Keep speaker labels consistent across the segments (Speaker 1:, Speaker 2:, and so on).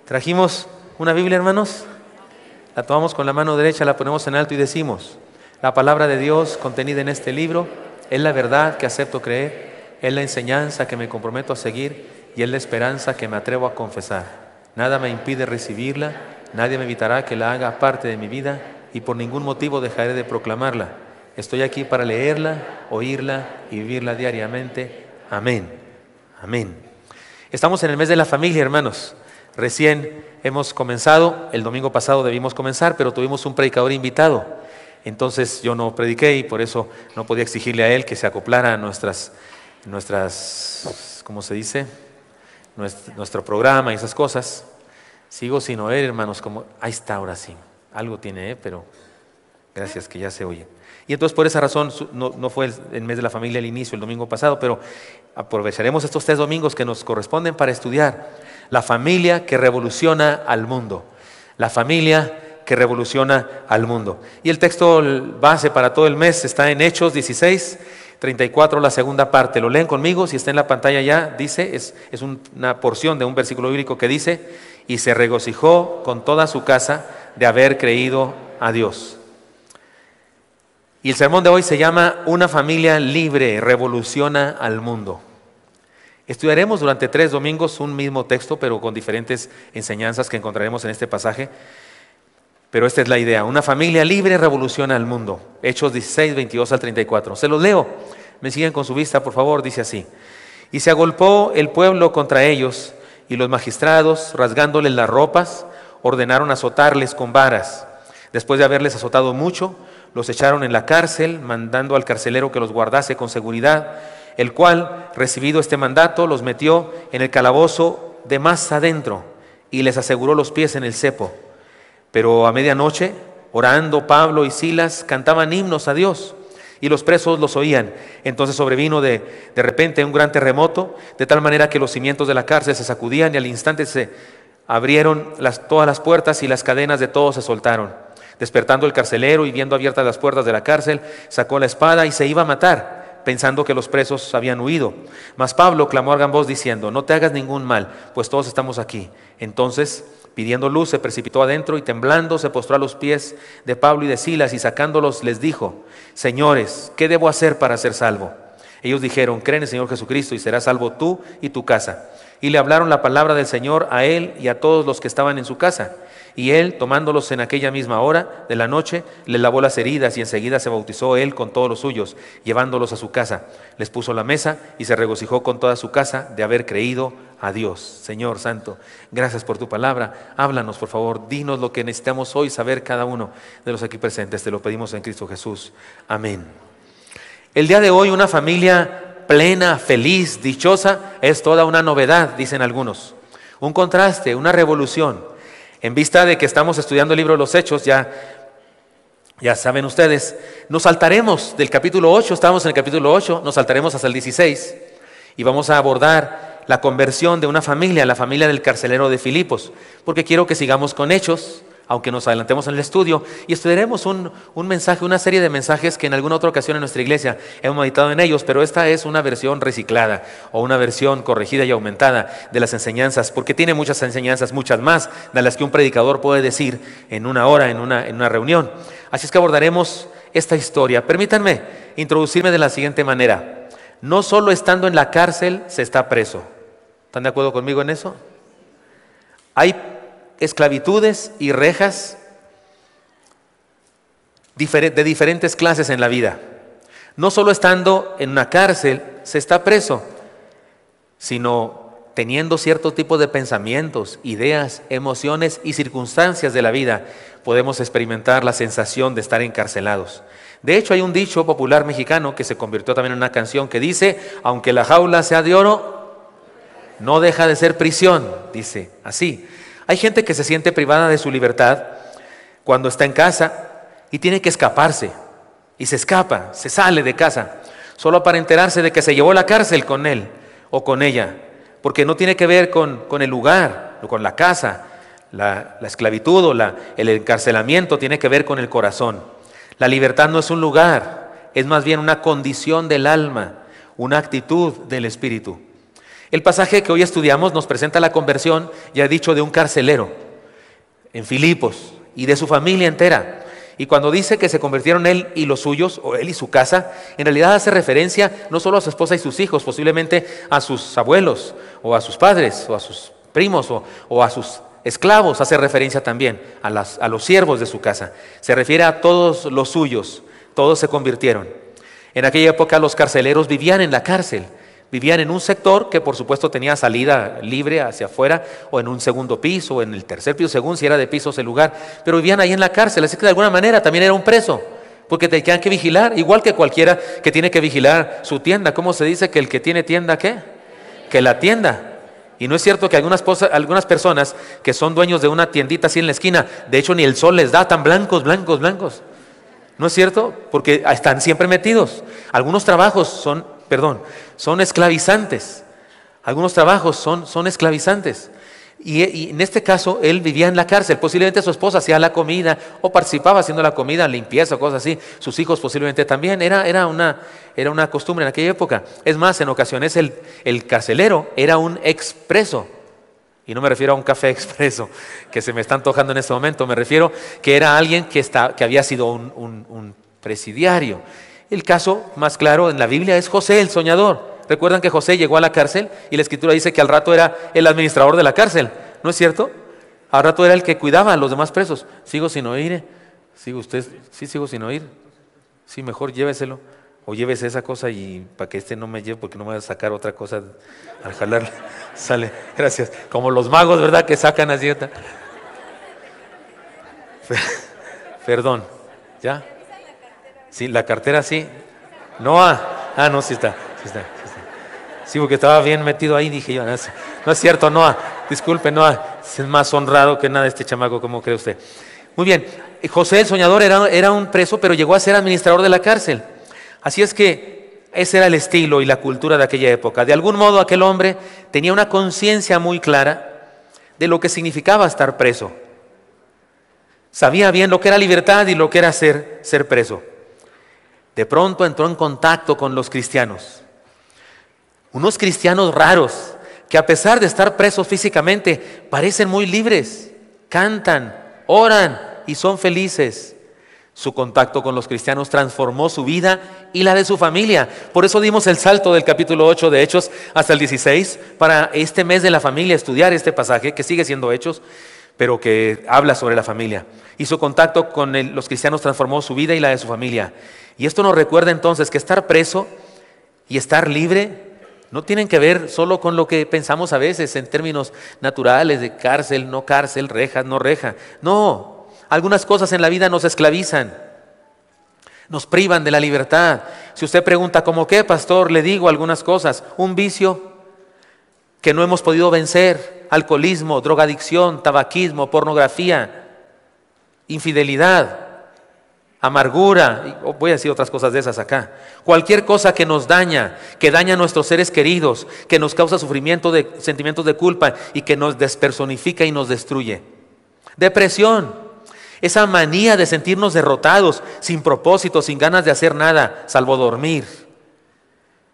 Speaker 1: ¿Trajimos una Biblia, hermanos? La tomamos con la mano derecha, la ponemos en alto y decimos: la palabra de Dios contenida en este libro es la verdad que acepto creer, es la enseñanza que me comprometo a seguir y es la esperanza que me atrevo a confesar. Nada me impide recibirla, nadie me evitará que la haga parte de mi vida y por ningún motivo dejaré de proclamarla. Estoy aquí para leerla, oírla y vivirla diariamente. Amén. Amén. Estamos en el mes de la familia, hermanos. Recién hemos comenzado, el domingo pasado debimos comenzar, pero tuvimos un predicador invitado. Entonces yo no prediqué y por eso no podía exigirle a él que se acoplara a nuestras, ¿cómo se dice? Nuestro programa y esas cosas. Sigo sin oír, hermanos, como, ahí está, ahora sí. Algo tiene, pero gracias que ya se oye. Y entonces por esa razón no fue el mes de la familia al inicio, el domingo pasado, pero aprovecharemos estos 3 domingos que nos corresponden para estudiar la familia que revoluciona al mundo. La familia que revoluciona al mundo. Y el texto base para todo el mes está en Hechos 16, 34, la segunda parte. Lo leen conmigo, si está en la pantalla ya, dice, es una porción de un versículo bíblico que dice: y se regocijó con toda su casa de haber creído a Dios. Y el sermón de hoy se llama Una familia libre revoluciona al mundo. Estudiaremos durante 3 domingos un mismo texto, pero con diferentes enseñanzas que encontraremos en este pasaje. Pero esta es la idea: una familia libre revoluciona al mundo. Hechos 16, 22 al 34. Se los leo. Me siguen con su vista, por favor. Dice así: y se agolpó el pueblo contra ellos, y los magistrados, rasgándoles las ropas, ordenaron azotarles con varas. Después de haberles azotado mucho, los echaron en la cárcel, mandando al carcelero que los guardase con seguridad, el cual, recibido este mandato, los metió en el calabozo de más adentro y les aseguró los pies en el cepo. Pero a medianoche, orando, Pablo y Silas cantaban himnos a Dios y los presos los oían. Entonces sobrevino de repente un gran terremoto, de tal manera que los cimientos de la cárcel se sacudían y al instante se abrieron todas las puertas y las cadenas de todos se soltaron. Despertando el carcelero y viendo abiertas las puertas de la cárcel, sacó la espada y se iba a matar, pensando que los presos habían huido. Mas Pablo clamó a gran voz diciendo: no te hagas ningún mal, pues todos estamos aquí. Entonces, pidiendo luz, se precipitó adentro y temblando se postró a los pies de Pablo y de Silas y sacándolos les dijo: señores, ¿qué debo hacer para ser salvo? Ellos dijeron: cree en el Señor Jesucristo y serás salvo tú y tu casa. Y le hablaron la palabra del Señor a él y a todos los que estaban en su casa. Y él, tomándolos en aquella misma hora de la noche, les lavó las heridas y enseguida se bautizó él con todos los suyos, llevándolos a su casa. Les puso la mesa y se regocijó con toda su casa de haber creído a Dios. Señor Santo, gracias por tu palabra. Háblanos, por favor, dinos lo que necesitamos hoy saber cada uno de los aquí presentes. Te lo pedimos en Cristo Jesús. Amén. El día de hoy una familia plena, feliz, dichosa, es toda una novedad, dicen algunos. Un contraste, una revolución. En vista de que estamos estudiando el libro de los Hechos, ya saben ustedes, nos saltaremos del capítulo 8, estamos en el capítulo 8, nos saltaremos hasta el 16 y vamos a abordar la conversión de una familia, la familia del carcelero de Filipos, porque quiero que sigamos con Hechos, aunque nos adelantemos en el estudio, y estudiaremos un mensaje, una serie de mensajes que en alguna otra ocasión en nuestra iglesia hemos meditado en ellos, pero esta es una versión reciclada o una versión corregida y aumentada de las enseñanzas, porque tiene muchas enseñanzas, muchas más de las que un predicador puede decir en una hora, en una reunión. Así es que abordaremos esta historia. Permítanme introducirme de la siguiente manera: no solo estando en la cárcel se está preso. ¿Están de acuerdo conmigo en eso? Hay esclavitudes y rejas de diferentes clases en la vida. No solo estando en una cárcel se está preso, sino teniendo cierto tipo de pensamientos, ideas, emociones y circunstancias de la vida, podemos experimentar la sensación de estar encarcelados. De hecho, hay un dicho popular mexicano que se convirtió también en una canción que dice: aunque la jaula sea de oro, no deja de ser prisión. Dice así. Hay gente que se siente privada de su libertad cuando está en casa y tiene que escaparse. Y se escapa, se sale de casa, solo para enterarse de que se llevó la cárcel con él o con ella. Porque no tiene que ver con el lugar, con la casa. La esclavitud o el encarcelamiento tiene que ver con el corazón. La libertad no es un lugar, es más bien una condición del alma, una actitud del espíritu. El pasaje que hoy estudiamos nos presenta la conversión, ya he dicho, de un carcelero en Filipos y de su familia entera. Y cuando dice que se convirtieron él y los suyos, o él y su casa, en realidad hace referencia no solo a su esposa y sus hijos, posiblemente a sus abuelos, o a sus padres, o a sus primos, o a sus esclavos. Hace referencia también a los siervos de su casa. Se refiere a todos los suyos, todos se convirtieron. En aquella época los carceleros vivían en la cárcel. Vivían en un sector que por supuesto tenía salida libre hacia afuera, o en un segundo piso, o en el tercer piso, según si era de pisos el lugar, pero vivían ahí en la cárcel, así que de alguna manera también era un preso, porque tenían que vigilar, igual que cualquiera que tiene que vigilar su tienda. ¿Cómo se dice que el que tiene tienda qué? Que la tienda. Y no es cierto que algunas personas que son dueños de una tiendita así en la esquina, de hecho ni el sol les da, tan blancos, blancos, blancos. ¿No es cierto? Porque están siempre metidos. Algunos trabajos son esclavizantes. Algunos trabajos son esclavizantes. Y en este caso, él vivía en la cárcel. Posiblemente su esposa hacía la comida o participaba haciendo la comida, limpieza o cosas así. Sus hijos posiblemente también. Era una costumbre en aquella época. Es más, en ocasiones el carcelero era un expreso. Y no me refiero a un café expreso que se me está antojando en este momento. Me refiero que era alguien que había sido un presidiario. El caso más claro en la Biblia es José el soñador. ¿Recuerdan que José llegó a la cárcel? Y la Escritura dice que al rato era el administrador de la cárcel. ¿No es cierto? Al rato era el que cuidaba a los demás presos. ¿Sigo sin oír? ¿Sigo usted? Sí, sigo sin oír. Sí, mejor lléveselo. O llévese esa cosa y para que no me lleve, porque no me va a sacar otra cosa al jalar. Sale, gracias. Como los magos, ¿verdad? Que sacan así. Perdón. ¿Ya? Sí, la cartera sí. Noah. No, sí está. Sí, porque estaba bien metido ahí, dije yo. No es cierto, Noah. Disculpe, Noah. Es más honrado que nada este chamaco, ¿cómo cree usted? Muy bien. José el soñador era un preso, pero llegó a ser administrador de la cárcel. Así es que ese era el estilo y la cultura de aquella época. De algún modo aquel hombre tenía una conciencia muy clara de lo que significaba estar preso. Sabía bien lo que era libertad y lo que era ser preso. De pronto entró en contacto con los cristianos. Unos cristianos raros que a pesar de estar presos físicamente parecen muy libres, cantan, oran y son felices. Su contacto con los cristianos transformó su vida y la de su familia. Por eso dimos el salto del capítulo 8 de Hechos hasta el 16 para este mes de la familia estudiar este pasaje que sigue siendo Hechos, pero que habla sobre la familia. Y su contacto con los cristianos transformó su vida y la de su familia. Y esto nos recuerda entonces que estar preso y estar libre no tienen que ver solo con lo que pensamos a veces en términos naturales de cárcel, no cárcel, reja, no reja. No, algunas cosas en la vida nos esclavizan, nos privan de la libertad. Si usted pregunta, ¿cómo qué, pastor? Le digo algunas cosas. Un vicio que no hemos podido vencer, alcoholismo, drogadicción, tabaquismo, pornografía, infidelidad, amargura, voy a decir otras cosas de esas acá. Cualquier cosa que nos daña, que daña a nuestros seres queridos, que nos causa sufrimiento, sentimientos de culpa y que nos despersonifica y nos destruye. Depresión, esa manía de sentirnos derrotados, sin propósito, sin ganas de hacer nada, salvo dormir.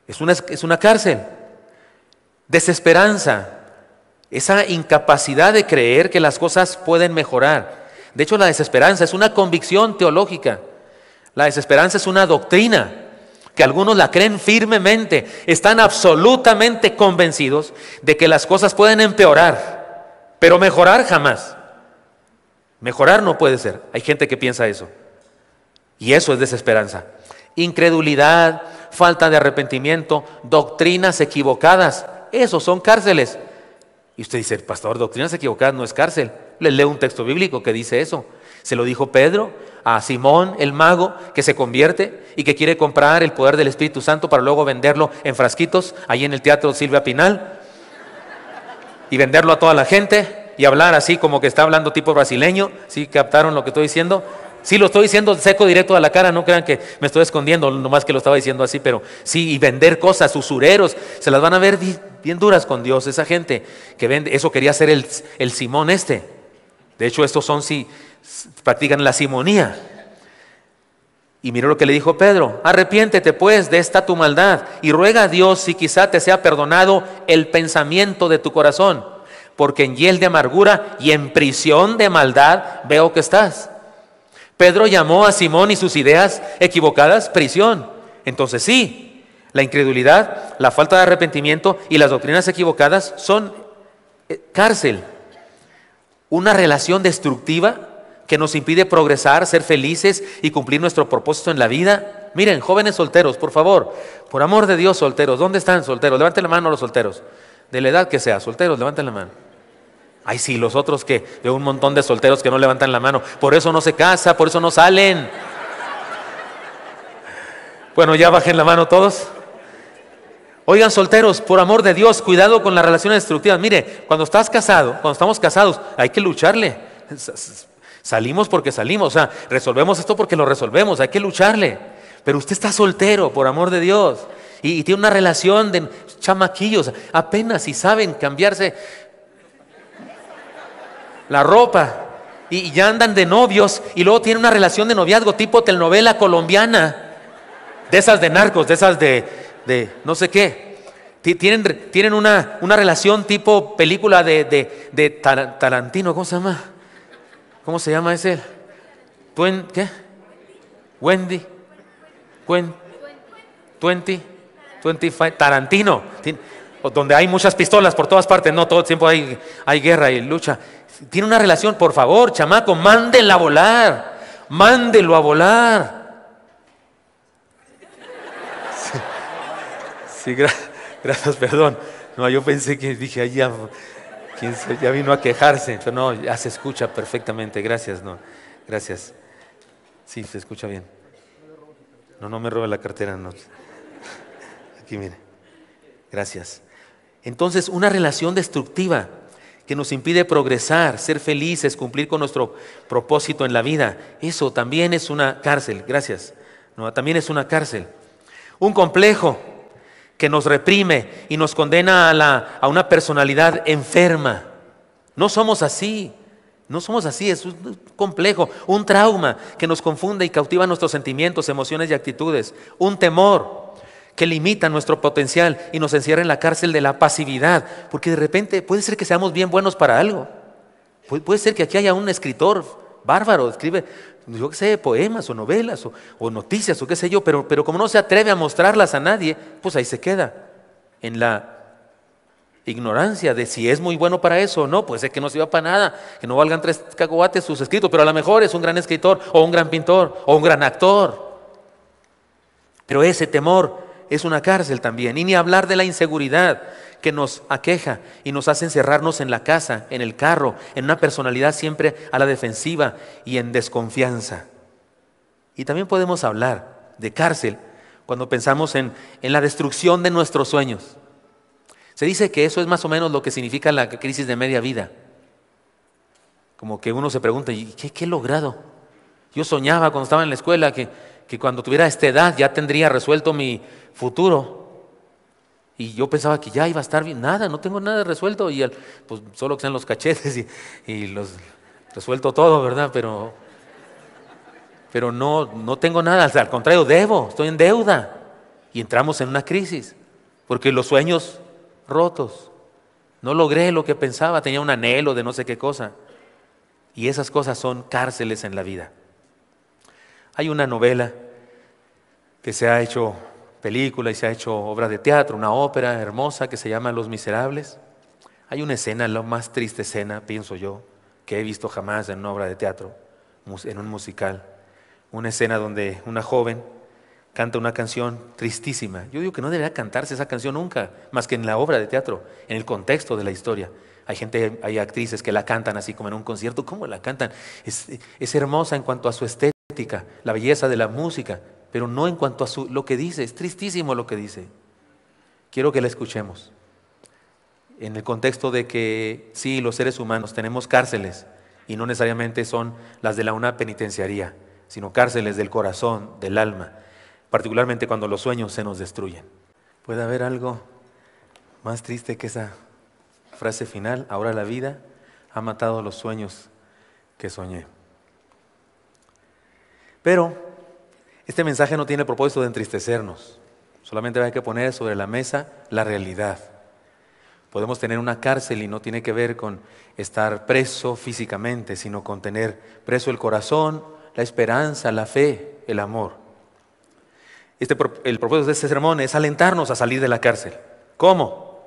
Speaker 1: Es una cárcel. Desesperanza, esa incapacidad de creer que las cosas pueden mejorar. De hecho, la desesperanza es una convicción teológica. La desesperanza es una doctrina que algunos la creen firmemente. Están absolutamente convencidos de que las cosas pueden empeorar, pero mejorar jamás. Mejorar no puede ser. Hay gente que piensa eso. Y eso es desesperanza. Incredulidad, falta de arrepentimiento, doctrinas equivocadas. Esos son cárceles. Y usted dice, pastor, doctrinas equivocadas no es cárcel. Le leo un texto bíblico que dice eso. Se lo dijo Pedro a Simón, el mago, que se convierte y que quiere comprar el poder del Espíritu Santo para luego venderlo en frasquitos, ahí en el Teatro Silvia Pinal, y venderlo a toda la gente y hablar así como que está hablando tipo brasileño. ¿Sí captaron lo que estoy diciendo? Sí, lo estoy diciendo seco directo a la cara, no crean que me estoy escondiendo, nomás que lo estaba diciendo así, pero sí, y vender cosas, usureros, se las van a ver bien duras con Dios, esa gente que vende. Eso quería hacer el Simón este. De hecho, estos practican la simonía. Y miró lo que le dijo Pedro: arrepiéntete pues de esta tu maldad y ruega a Dios si quizá te sea perdonado el pensamiento de tu corazón, porque en hiel de amargura y en prisión de maldad veo que estás. Pedro llamó a Simón y sus ideas equivocadas prisión. Entonces sí, la incredulidad, la falta de arrepentimiento y las doctrinas equivocadas son cárcel. Una relación destructiva que nos impide progresar, ser felices y cumplir nuestro propósito en la vida. Miren, jóvenes solteros, por favor, por amor de Dios, solteros, ¿dónde están solteros? Levanten la mano los solteros, de la edad que sea, solteros, levanten la mano. Ay, sí, los otros que, veo un montón de solteros que no levantan la mano, por eso no se casa, por eso no salen. Bueno, ya bajen la mano todos. Oigan, solteros, por amor de Dios, cuidado con las relaciones destructivas. Mire, cuando estás casado, cuando estamos casados, hay que lucharle. Salimos porque salimos, o sea, resolvemos esto porque lo resolvemos, hay que lucharle. Pero usted está soltero, por amor de Dios, y tiene una relación de chamaquillos, apenas si saben cambiarse la ropa, y ya andan de novios, y luego tienen una relación de noviazgo tipo telenovela colombiana, de esas de narcos, de esas de no sé qué. Tienen una relación tipo película de Tarantino, ¿cómo se llama? ¿Cómo se llama ese? ¿Qué? Wendy. 25, Tarantino. Donde hay muchas pistolas por todas partes. No, todo el tiempo hay guerra y lucha. Tiene una relación, por favor, chamaco, mándenla a volar. Mándelo a volar. Sí, gracias, perdón. No, yo pensé que dije, ahí ya vino a quejarse. Pero no, ya se escucha perfectamente. Gracias, no. Gracias. Sí, se escucha bien. No me robe la cartera, no. Aquí, mire. Gracias. Entonces, una relación destructiva que nos impide progresar, ser felices, cumplir con nuestro propósito en la vida, eso también es una cárcel. Gracias. No, también es una cárcel. Un complejo que nos reprime y nos condena a una personalidad enferma. No somos así. No somos así, es un complejo, un trauma que nos confunde y cautiva nuestros sentimientos, emociones y actitudes. Un temor que limita nuestro potencial y nos encierra en la cárcel de la pasividad, porque de repente puede ser que seamos bien buenos para algo. Puede ser que aquí haya un escritor bárbaro, escribe, yo qué sé, poemas o novelas o noticias o qué sé yo, pero como no se atreve a mostrarlas a nadie, pues ahí se queda en la ignorancia de si es muy bueno para eso o no. Puede ser que no sirva para nada, que no valgan 3 cacahuates sus escritos, pero a lo mejor es un gran escritor o un gran pintor o un gran actor. Pero ese temor es una cárcel también. Y ni hablar de la inseguridad que nos aqueja y nos hace encerrarnos en la casa, en el carro, en una personalidad siempre a la defensiva y en desconfianza. Y también podemos hablar de cárcel cuando pensamos en la destrucción de nuestros sueños. Se dice que eso es más o menos lo que significa la crisis de media vida. Como que uno se pregunta, ¿y qué he logrado? Yo soñaba cuando estaba en la escuela que cuando tuviera esta edad ya tendría resuelto mi futuro. Y yo pensaba que ya iba a estar bien. Nada, no tengo nada resuelto. Y pues solo que sean los cachetes y los resuelto todo, ¿verdad? Pero no tengo nada. Al contrario, estoy en deuda. Y entramos en una crisis. Porque los sueños rotos. No logré lo que pensaba, tenía un anhelo de no sé qué cosa. Y esas cosas son cárceles en la vida. Hay una novela que se ha hecho película y se ha hecho obra de teatro, una ópera hermosa que se llama Los Miserables. Hay una escena, la más triste escena, pienso yo, que he visto jamás en una obra de teatro, en un musical. Una escena donde una joven canta una canción tristísima. Yo digo que no debería cantarse esa canción nunca, más que en la obra de teatro, en el contexto de la historia. Hay actrices que la cantan así como en un concierto. ¿Cómo la cantan? Es hermosa en cuanto a su estética, la belleza de la música, pero no en cuanto a lo que dice. Es tristísimo lo que dice. Quiero que la escuchemos. En el contexto de que sí, los seres humanos tenemos cárceles y no necesariamente son las de una penitenciaría, sino cárceles del corazón, del alma, particularmente cuando los sueños se nos destruyen. ¿Puede haber algo más triste que esa frase final? Ahora la vida ha matado los sueños que soñé. Pero Este mensaje no tiene el propósito de entristecernos. Solamente hay que poner sobre la mesa la realidad. Podemos tener una cárcel y no tiene que ver con estar preso físicamente, sino con tener preso el corazón, la esperanza, la fe, el amor. El propósito de este sermón es alentarnos a salir de la cárcel. ¿Cómo?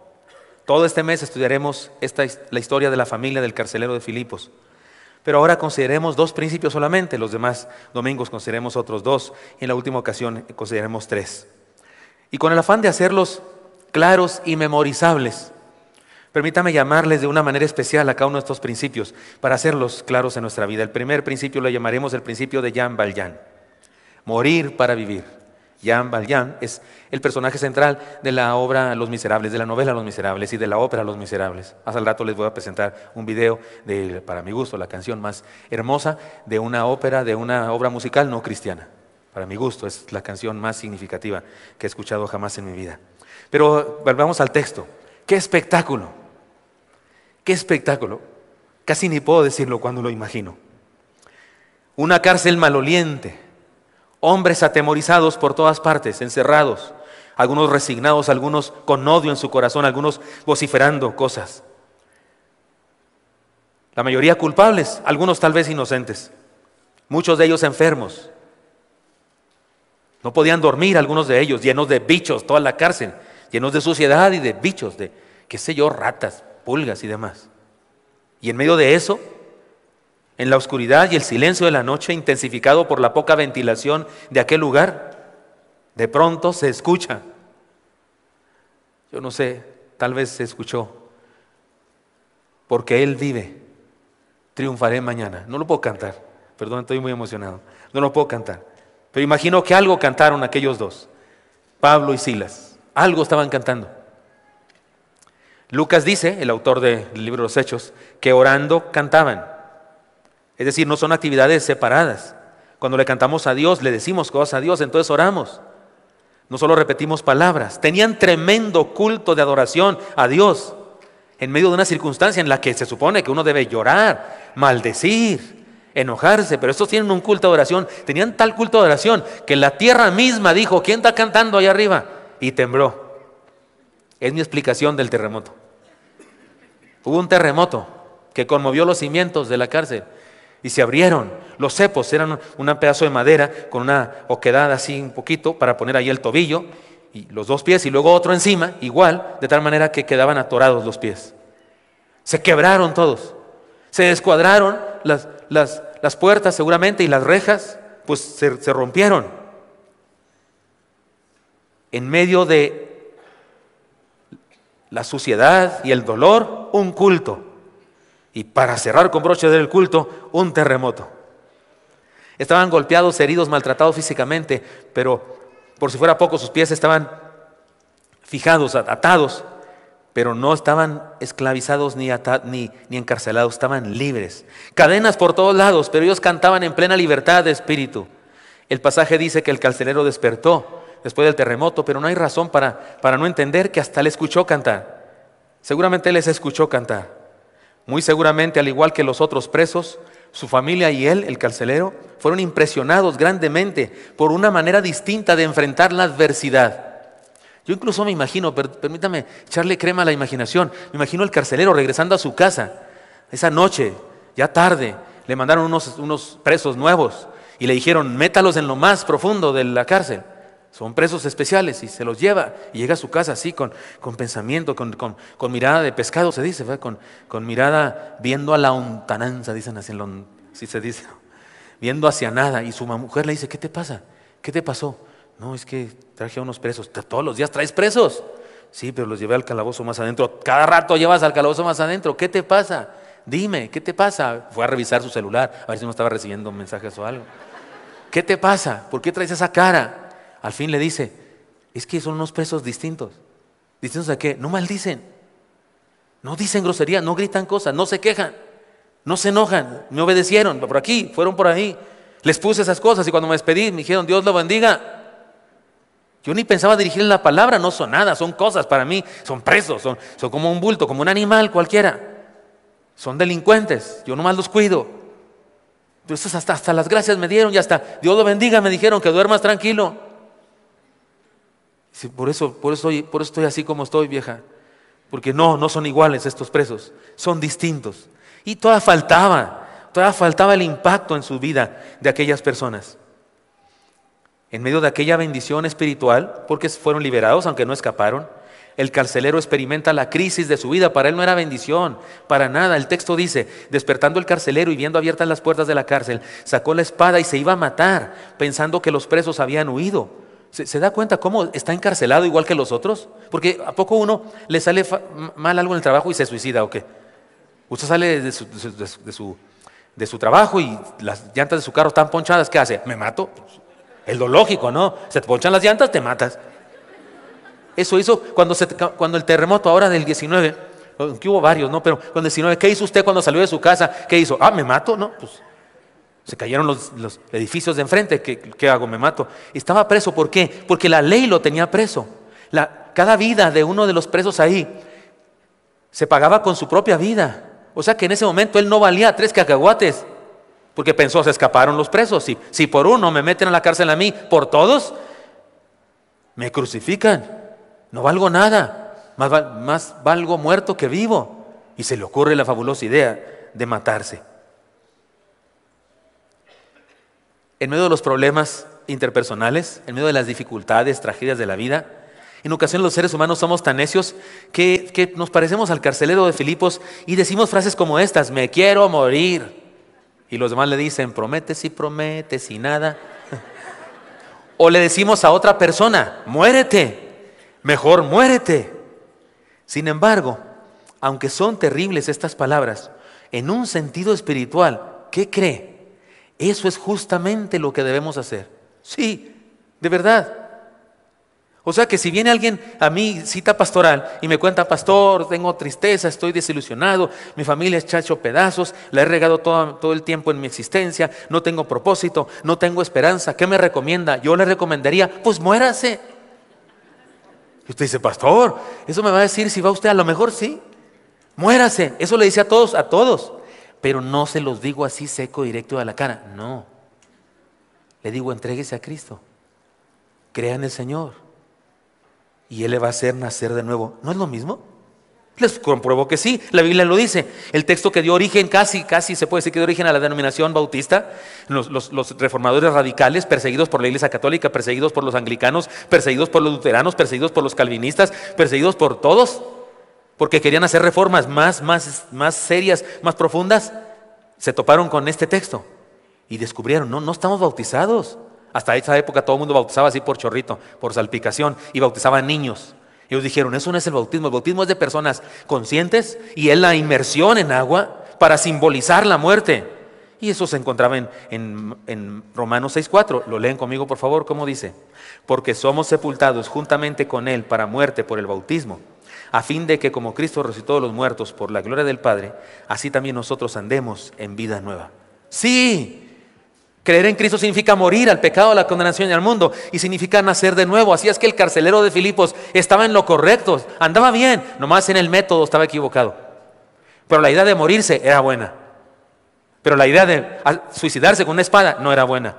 Speaker 1: Todo este mes estudiaremos la historia de la familia del carcelero de Filipos. Pero ahora consideremos 2 principios solamente, los demás domingos consideremos otros 2, y en la última ocasión consideremos 3. Y con el afán de hacerlos claros y memorizables, permítame llamarles de una manera especial a cada uno de estos principios para hacerlos claros en nuestra vida. El primer principio lo llamaremos el principio de Jean Valjean, morir para vivir. Jean Valjean es el personaje central de la obra Los Miserables, de la novela Los Miserables y de la ópera Los Miserables. Hace rato les voy a presentar un video de, para mi gusto, la canción más hermosa de una ópera, de una obra musical no cristiana. Para mi gusto es la canción más significativa que he escuchado jamás en mi vida. Pero volvamos al texto. ¡Qué espectáculo! ¡Qué espectáculo! Casi ni puedo decirlo cuando lo imagino. Una cárcel maloliente. Hombres atemorizados por todas partes, encerrados, algunos resignados, algunos con odio en su corazón, algunos vociferando cosas. La mayoría culpables, algunos tal vez inocentes, muchos de ellos enfermos. No podían dormir algunos de ellos, llenos de bichos, toda la cárcel, llenos de suciedad y de bichos, de qué sé yo, ratas, pulgas y demás. Y en medio de eso, en la oscuridad y el silencio de la noche, intensificado por la poca ventilación de aquel lugar, de pronto se escucha. Yo no sé, tal vez se escuchó. Porque Él vive, triunfaré mañana. No lo puedo cantar, perdón, estoy muy emocionado. No lo puedo cantar. Pero imagino que algo cantaron aquellos 2, Pablo y Silas. Algo estaban cantando. Lucas dice, el autor del libro de los Hechos, que orando cantaban. Es decir, no son actividades separadas. Cuando le cantamos a Dios, le decimos cosas a Dios, entonces oramos. No solo repetimos palabras. Tenían tremendo culto de adoración a Dios en medio de una circunstancia en la que se supone que uno debe llorar, maldecir, enojarse, pero estos tienen un culto de adoración. Tenían tal culto de adoración que la tierra misma dijo, ¿quién está cantando allá arriba? Y tembló. Es mi explicación del terremoto. Hubo un terremoto que conmovió los cimientos de la cárcel. Y se abrieron. Los cepos eran un pedazo de madera con una oquedad así un poquito para poner ahí el tobillo y los 2 pies y luego otro encima, igual, de tal manera que quedaban atorados los pies. Se quebraron todos. Se descuadraron las puertas seguramente y las rejas, pues se rompieron. En medio de la suciedad y el dolor, un culto. Y para cerrar con broche del culto, un terremoto. Estaban golpeados, heridos, maltratados físicamente, pero por si fuera poco, sus pies estaban fijados, atados, pero no estaban esclavizados ni encarcelados, estaban libres. Cadenas por todos lados, pero ellos cantaban en plena libertad de espíritu. El pasaje dice que el carcelero despertó después del terremoto, pero no hay razón para no entender que hasta le escuchó cantar. Seguramente él les escuchó cantar. Muy seguramente, al igual que los otros presos, su familia y él, el carcelero, fueron impresionados grandemente por una manera distinta de enfrentar la adversidad. Yo incluso me imagino, permítame echarle crema a la imaginación, me imagino el carcelero regresando a su casa, esa noche, ya tarde, le mandaron unos presos nuevos y le dijeron, métalos en lo más profundo de la cárcel. Son presos especiales y se los lleva y llega a su casa así con pensamiento, con mirada de pescado, se dice, ¿verdad? Con mirada viendo a la lontananza, dicen así, sí se dice, viendo hacia nada. Y su mujer le dice, ¿qué te pasa? ¿Qué te pasó? No, es que traje a unos presos. ¿Todos los días traes presos? Sí, pero los llevé al calabozo más adentro. Cada rato llevas al calabozo más adentro. ¿Qué te pasa? Dime, ¿qué te pasa? Fue a revisar su celular, a ver si no estaba recibiendo mensajes o algo. ¿Qué te pasa? ¿Por qué traes esa cara? Al fin le dice, es que son unos presos distintos. ¿Distintos a qué? No maldicen, no dicen grosería, no gritan cosas, no se quejan, no se enojan, me obedecieron por aquí, fueron por ahí. Les puse esas cosas y cuando me despedí me dijeron, Dios lo bendiga. Yo ni pensaba dirigirle la palabra, no son nada, son cosas para mí, son presos, son como un bulto, como un animal cualquiera. Son delincuentes, yo nomás los cuido. Entonces hasta las gracias me dieron y hasta Dios lo bendiga me dijeron, que duermas tranquilo. Sí, por eso estoy así como estoy, vieja. Porque no son iguales estos presos, son distintos. Y todavía faltaba el impacto en su vida de aquellas personas. En medio de aquella bendición espiritual, porque fueron liberados aunque no escaparon, el carcelero experimenta la crisis de su vida. Para él no era bendición, para nada. El texto dice, despertando el carcelero y viendo abiertas las puertas de la cárcel, sacó la espada y se iba a matar, pensando que los presos habían huido. ¿Se da cuenta cómo está encarcelado igual que los otros? Porque ¿a poco uno le sale mal algo en el trabajo y se suicida o qué? Usted sale de su trabajo y las llantas de su carro están ponchadas, ¿qué hace? ¿Me mato? Es lo lógico, ¿no? Se te ponchan las llantas, te matas. Eso hizo cuando el terremoto ahora del 19, que hubo varios, ¿no? Pero cuando el 19, ¿qué hizo usted cuando salió de su casa? ¿Qué hizo? ¿Me mato? No, pues se cayeron los edificios de enfrente. ¿Qué hago? Me mato. Estaba preso. ¿Por qué? Porque la ley lo tenía preso. Cada vida de uno de los presos ahí se pagaba con su propia vida. O sea que en ese momento él no valía 3 cacahuates. Porque pensó, se escaparon los presos. Si por uno me meten a la cárcel a mí, por todos, me crucifican. No valgo nada. Más valgo muerto que vivo. Y se le ocurre la fabulosa idea de matarse. En medio de los problemas interpersonales, en medio de las dificultades, tragedias de la vida, en ocasiones los seres humanos somos tan necios que nos parecemos al carcelero de Filipos y decimos frases como estas: me quiero morir. Y los demás le dicen, prometes y nada. O le decimos a otra persona, muérete, mejor muérete. Sin embargo, aunque son terribles estas palabras, en un sentido espiritual, ¿qué cree? Eso es justamente lo que debemos hacer. Sí, de verdad. O sea que si viene alguien a mi cita pastoral y me cuenta, pastor, tengo tristeza, estoy desilusionado, mi familia está hecho pedazos, la he regado todo el tiempo en mi existencia, no tengo propósito, no tengo esperanza, ¿qué me recomienda? Yo le recomendaría, pues muérase. Y usted dice, pastor, eso me va a decir si va usted, a lo mejor sí, muérase. Eso le dice a todos. Pero no se los digo así seco, directo a la cara. No. Le digo, entréguese a Cristo. Crea en el Señor. Y Él le va a hacer nacer de nuevo. ¿No es lo mismo? Les compruebo que sí. La Biblia lo dice. El texto que dio origen, casi se puede decir que dio origen a la denominación bautista. Los reformadores radicales, perseguidos por la Iglesia Católica, perseguidos por los anglicanos, perseguidos por los luteranos, perseguidos por los calvinistas, perseguidos por todos. Porque querían hacer reformas más serias, más profundas, se toparon con este texto y descubrieron, no estamos bautizados. Hasta esa época todo el mundo bautizaba así por chorrito, por salpicación, y bautizaban niños. Ellos dijeron, eso no es el bautismo es de personas conscientes y es la inmersión en agua para simbolizar la muerte. Y eso se encontraba en Romanos 6:4. Lo leen conmigo, por favor, ¿cómo dice? Porque somos sepultados juntamente con Él para muerte por el bautismo, a fin de que como Cristo resucitó de los muertos por la gloria del Padre, así también nosotros andemos en vida nueva. Sí, creer en Cristo significa morir al pecado, a la condenación y al mundo, y significa nacer de nuevo. Así es que el carcelero de Filipos estaba en lo correcto, andaba bien, nomás en el método estaba equivocado. Pero la idea de morirse era buena. Pero la idea de suicidarse con una espada no era buena.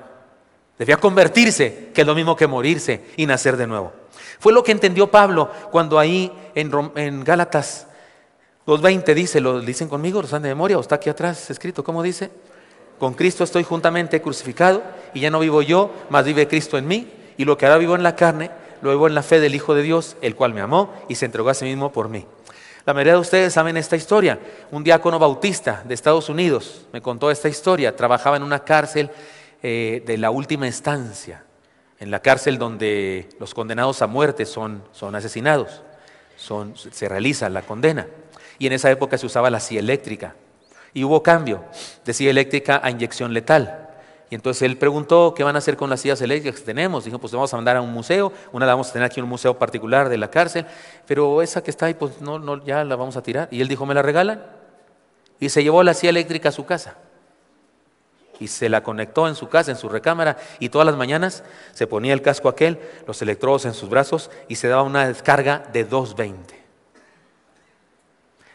Speaker 1: Debía convertirse, que es lo mismo que morirse y nacer de nuevo. Fue lo que entendió Pablo cuando ahí en Gálatas 2:20 dice, ¿lo dicen conmigo? ¿Lo están de memoria o está aquí atrás escrito? ¿Cómo dice? Con Cristo estoy juntamente crucificado y ya no vivo yo, mas vive Cristo en mí. Y lo que ahora vivo en la carne, lo vivo en la fe del Hijo de Dios, el cual me amó y se entregó a sí mismo por mí. La mayoría de ustedes saben esta historia. Un diácono bautista de Estados Unidos me contó esta historia. Trabajaba en una cárcel de la última instancia, en la cárcel donde los condenados a muerte son asesinados, se realiza la condena. Y en esa época se usaba la silla eléctrica. Y hubo cambio de silla eléctrica a inyección letal. Y entonces él preguntó, ¿qué van a hacer con las sillas eléctricas que tenemos? Dijo, pues vamos a mandar a un museo, una la vamos a tener aquí en un museo particular de la cárcel, pero esa que está ahí, pues no, ya la vamos a tirar. Y él dijo, ¿me la regalan? Y se llevó la silla eléctrica a su casa. Y se la conectó en su casa, en su recámara, y todas las mañanas se ponía el casco aquel, los electrodos en sus brazos, y se daba una descarga de 220.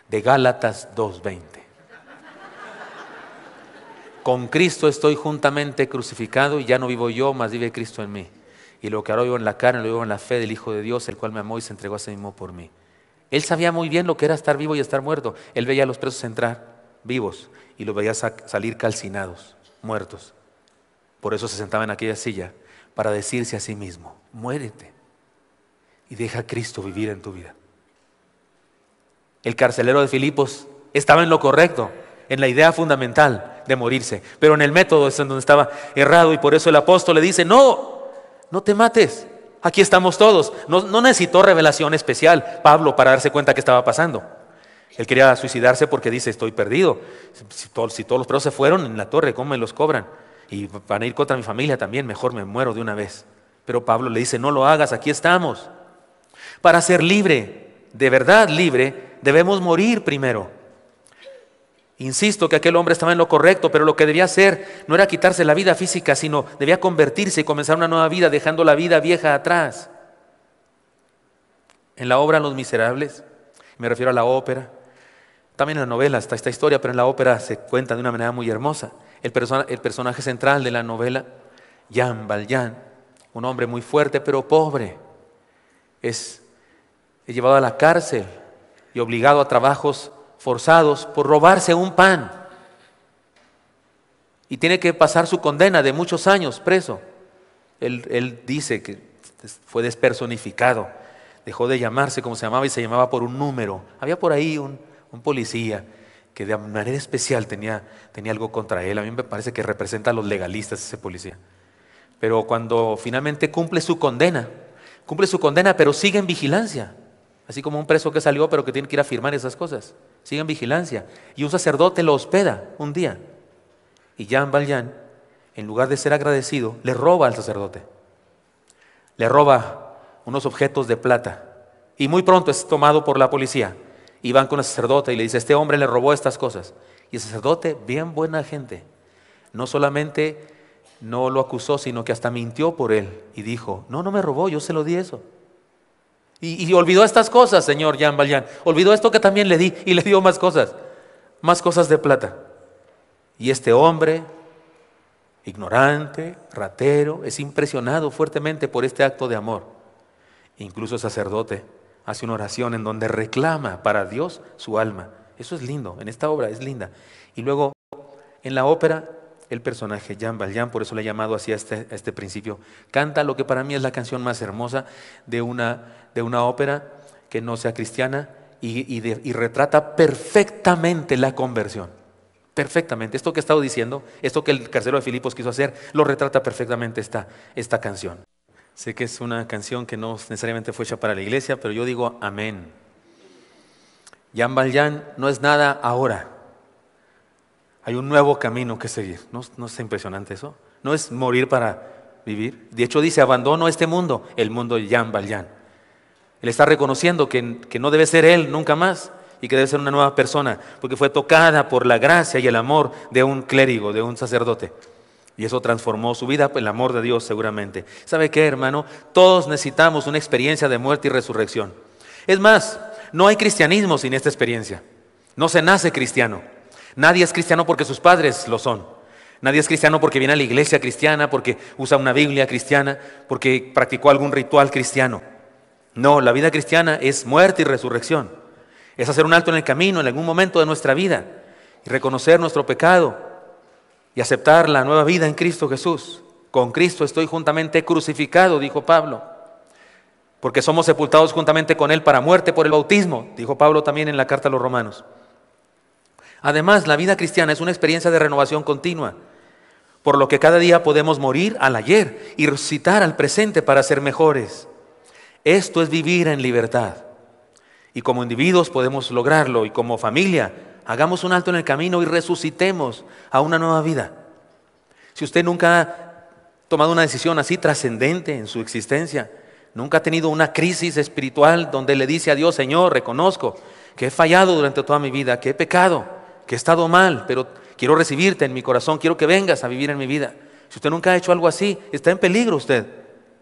Speaker 1: De Gálatas 2:20. Con Cristo estoy juntamente crucificado y ya no vivo yo, mas vive Cristo en mí. Y lo que ahora vivo en la carne, lo vivo en la fe del Hijo de Dios, el cual me amó y se entregó a sí mismo por mí. Él sabía muy bien lo que era estar vivo y estar muerto. Él veía a los presos entrar vivos y los veía salir calcinados, muertos. Por eso se sentaba en aquella silla, para decirse a sí mismo, muérete y deja a Cristo vivir en tu vida. El carcelero de Filipos estaba en lo correcto, en la idea fundamental de morirse, pero en el método es en donde estaba errado, y por eso el apóstol le dice, no te mates, aquí estamos todos. No necesitó revelación especial Pablo para darse cuenta que estaba pasando. Él quería suicidarse porque dice, estoy perdido. Si todos los presos se fueron en la torre, ¿cómo me los cobran? Y van a ir contra mi familia también, mejor me muero de una vez. Pero Pablo le dice, no lo hagas, aquí estamos. Para ser libre, de verdad libre, debemos morir primero. Insisto que aquel hombre estaba en lo correcto, pero lo que debía hacer no era quitarse la vida física, sino debía convertirse y comenzar una nueva vida, dejando la vida vieja atrás. En la obra Los Miserables, me refiero a la ópera, también en la novela está esta historia, pero en la ópera se cuenta de una manera muy hermosa. El personaje central de la novela, Jean Valjean, un hombre muy fuerte pero pobre, es llevado a la cárcel y obligado a trabajos forzados por robarse un pan. Y tiene que pasar su condena de muchos años preso. Él dice que fue despersonificado, dejó de llamarse como se llamaba y se llamaba por un número. Había por ahí un policía que de manera especial tenía algo contra él. A mí me parece que representa a los legalistas ese policía. Pero cuando finalmente cumple su condena, pero sigue en vigilancia. Así como un preso que salió pero que tiene que ir a firmar esas cosas. Sigue en vigilancia. Y un sacerdote lo hospeda un día. Y Jean Valjean, en lugar de ser agradecido, le roba al sacerdote. Le roba unos objetos de plata. Y muy pronto es tomado por la policía. Y van con el sacerdote y le dice, este hombre le robó estas cosas. Y el sacerdote, bien buena gente, no solamente no lo acusó, sino que hasta mintió por él. Y dijo, no me robó, yo se lo di eso. Y olvidó estas cosas, señor Jean Valjean. Olvidó esto que también le di, y le dio más cosas de plata. Y este hombre, ignorante, ratero, es impresionado fuertemente por este acto de amor. Incluso el sacerdote hace una oración en donde reclama para Dios su alma. Eso es lindo, en esta obra es linda. Y luego, en la ópera, el personaje Jean Valjean, por eso le he llamado así a este principio, canta lo que para mí es la canción más hermosa de una ópera que no sea cristiana y retrata perfectamente la conversión. Perfectamente. Esto que he estado diciendo, esto que el carcelero de Filipos quiso hacer, lo retrata perfectamente esta canción. Sé que es una canción que no necesariamente fue hecha para la iglesia, pero yo digo amén. Jean Valjean no es nada ahora. Hay un nuevo camino que seguir. ¿No es impresionante eso? No es morir para vivir. De hecho dice, abandono este mundo, el mundo de Jean Valjean. Él está reconociendo que no debe ser él nunca más y que debe ser una nueva persona, porque fue tocada por la gracia y el amor de un clérigo, de un sacerdote. Y eso transformó su vida, el amor de Dios seguramente. ¿Sabe qué, hermano? Todos necesitamos una experiencia de muerte y resurrección. Es más, no hay cristianismo sin esta experiencia. No se nace cristiano. Nadie es cristiano porque sus padres lo son. Nadie es cristiano porque viene a la iglesia cristiana, porque usa una Biblia cristiana, porque practicó algún ritual cristiano. No, la vida cristiana es muerte y resurrección. Es hacer un alto en el camino en algún momento de nuestra vida y reconocer nuestro pecado y aceptar la nueva vida en Cristo Jesús. Con Cristo estoy juntamente crucificado, dijo Pablo, porque somos sepultados juntamente con Él para muerte por el bautismo, dijo Pablo también en la carta a los Romanos. Además, la vida cristiana es una experiencia de renovación continua, por lo que cada día podemos morir al ayer y resucitar al presente para ser mejores. Esto es vivir en libertad. Y como individuos podemos lograrlo, y como familia, hagamos un alto en el camino y resucitemos a una nueva vida. Si usted nunca ha tomado una decisión así trascendente en su existencia, nunca ha tenido una crisis espiritual donde le dice a Dios, Señor, reconozco que he fallado durante toda mi vida, que he pecado, que he estado mal, pero quiero recibirte en mi corazón, quiero que vengas a vivir en mi vida. Si usted nunca ha hecho algo así, está en peligro usted.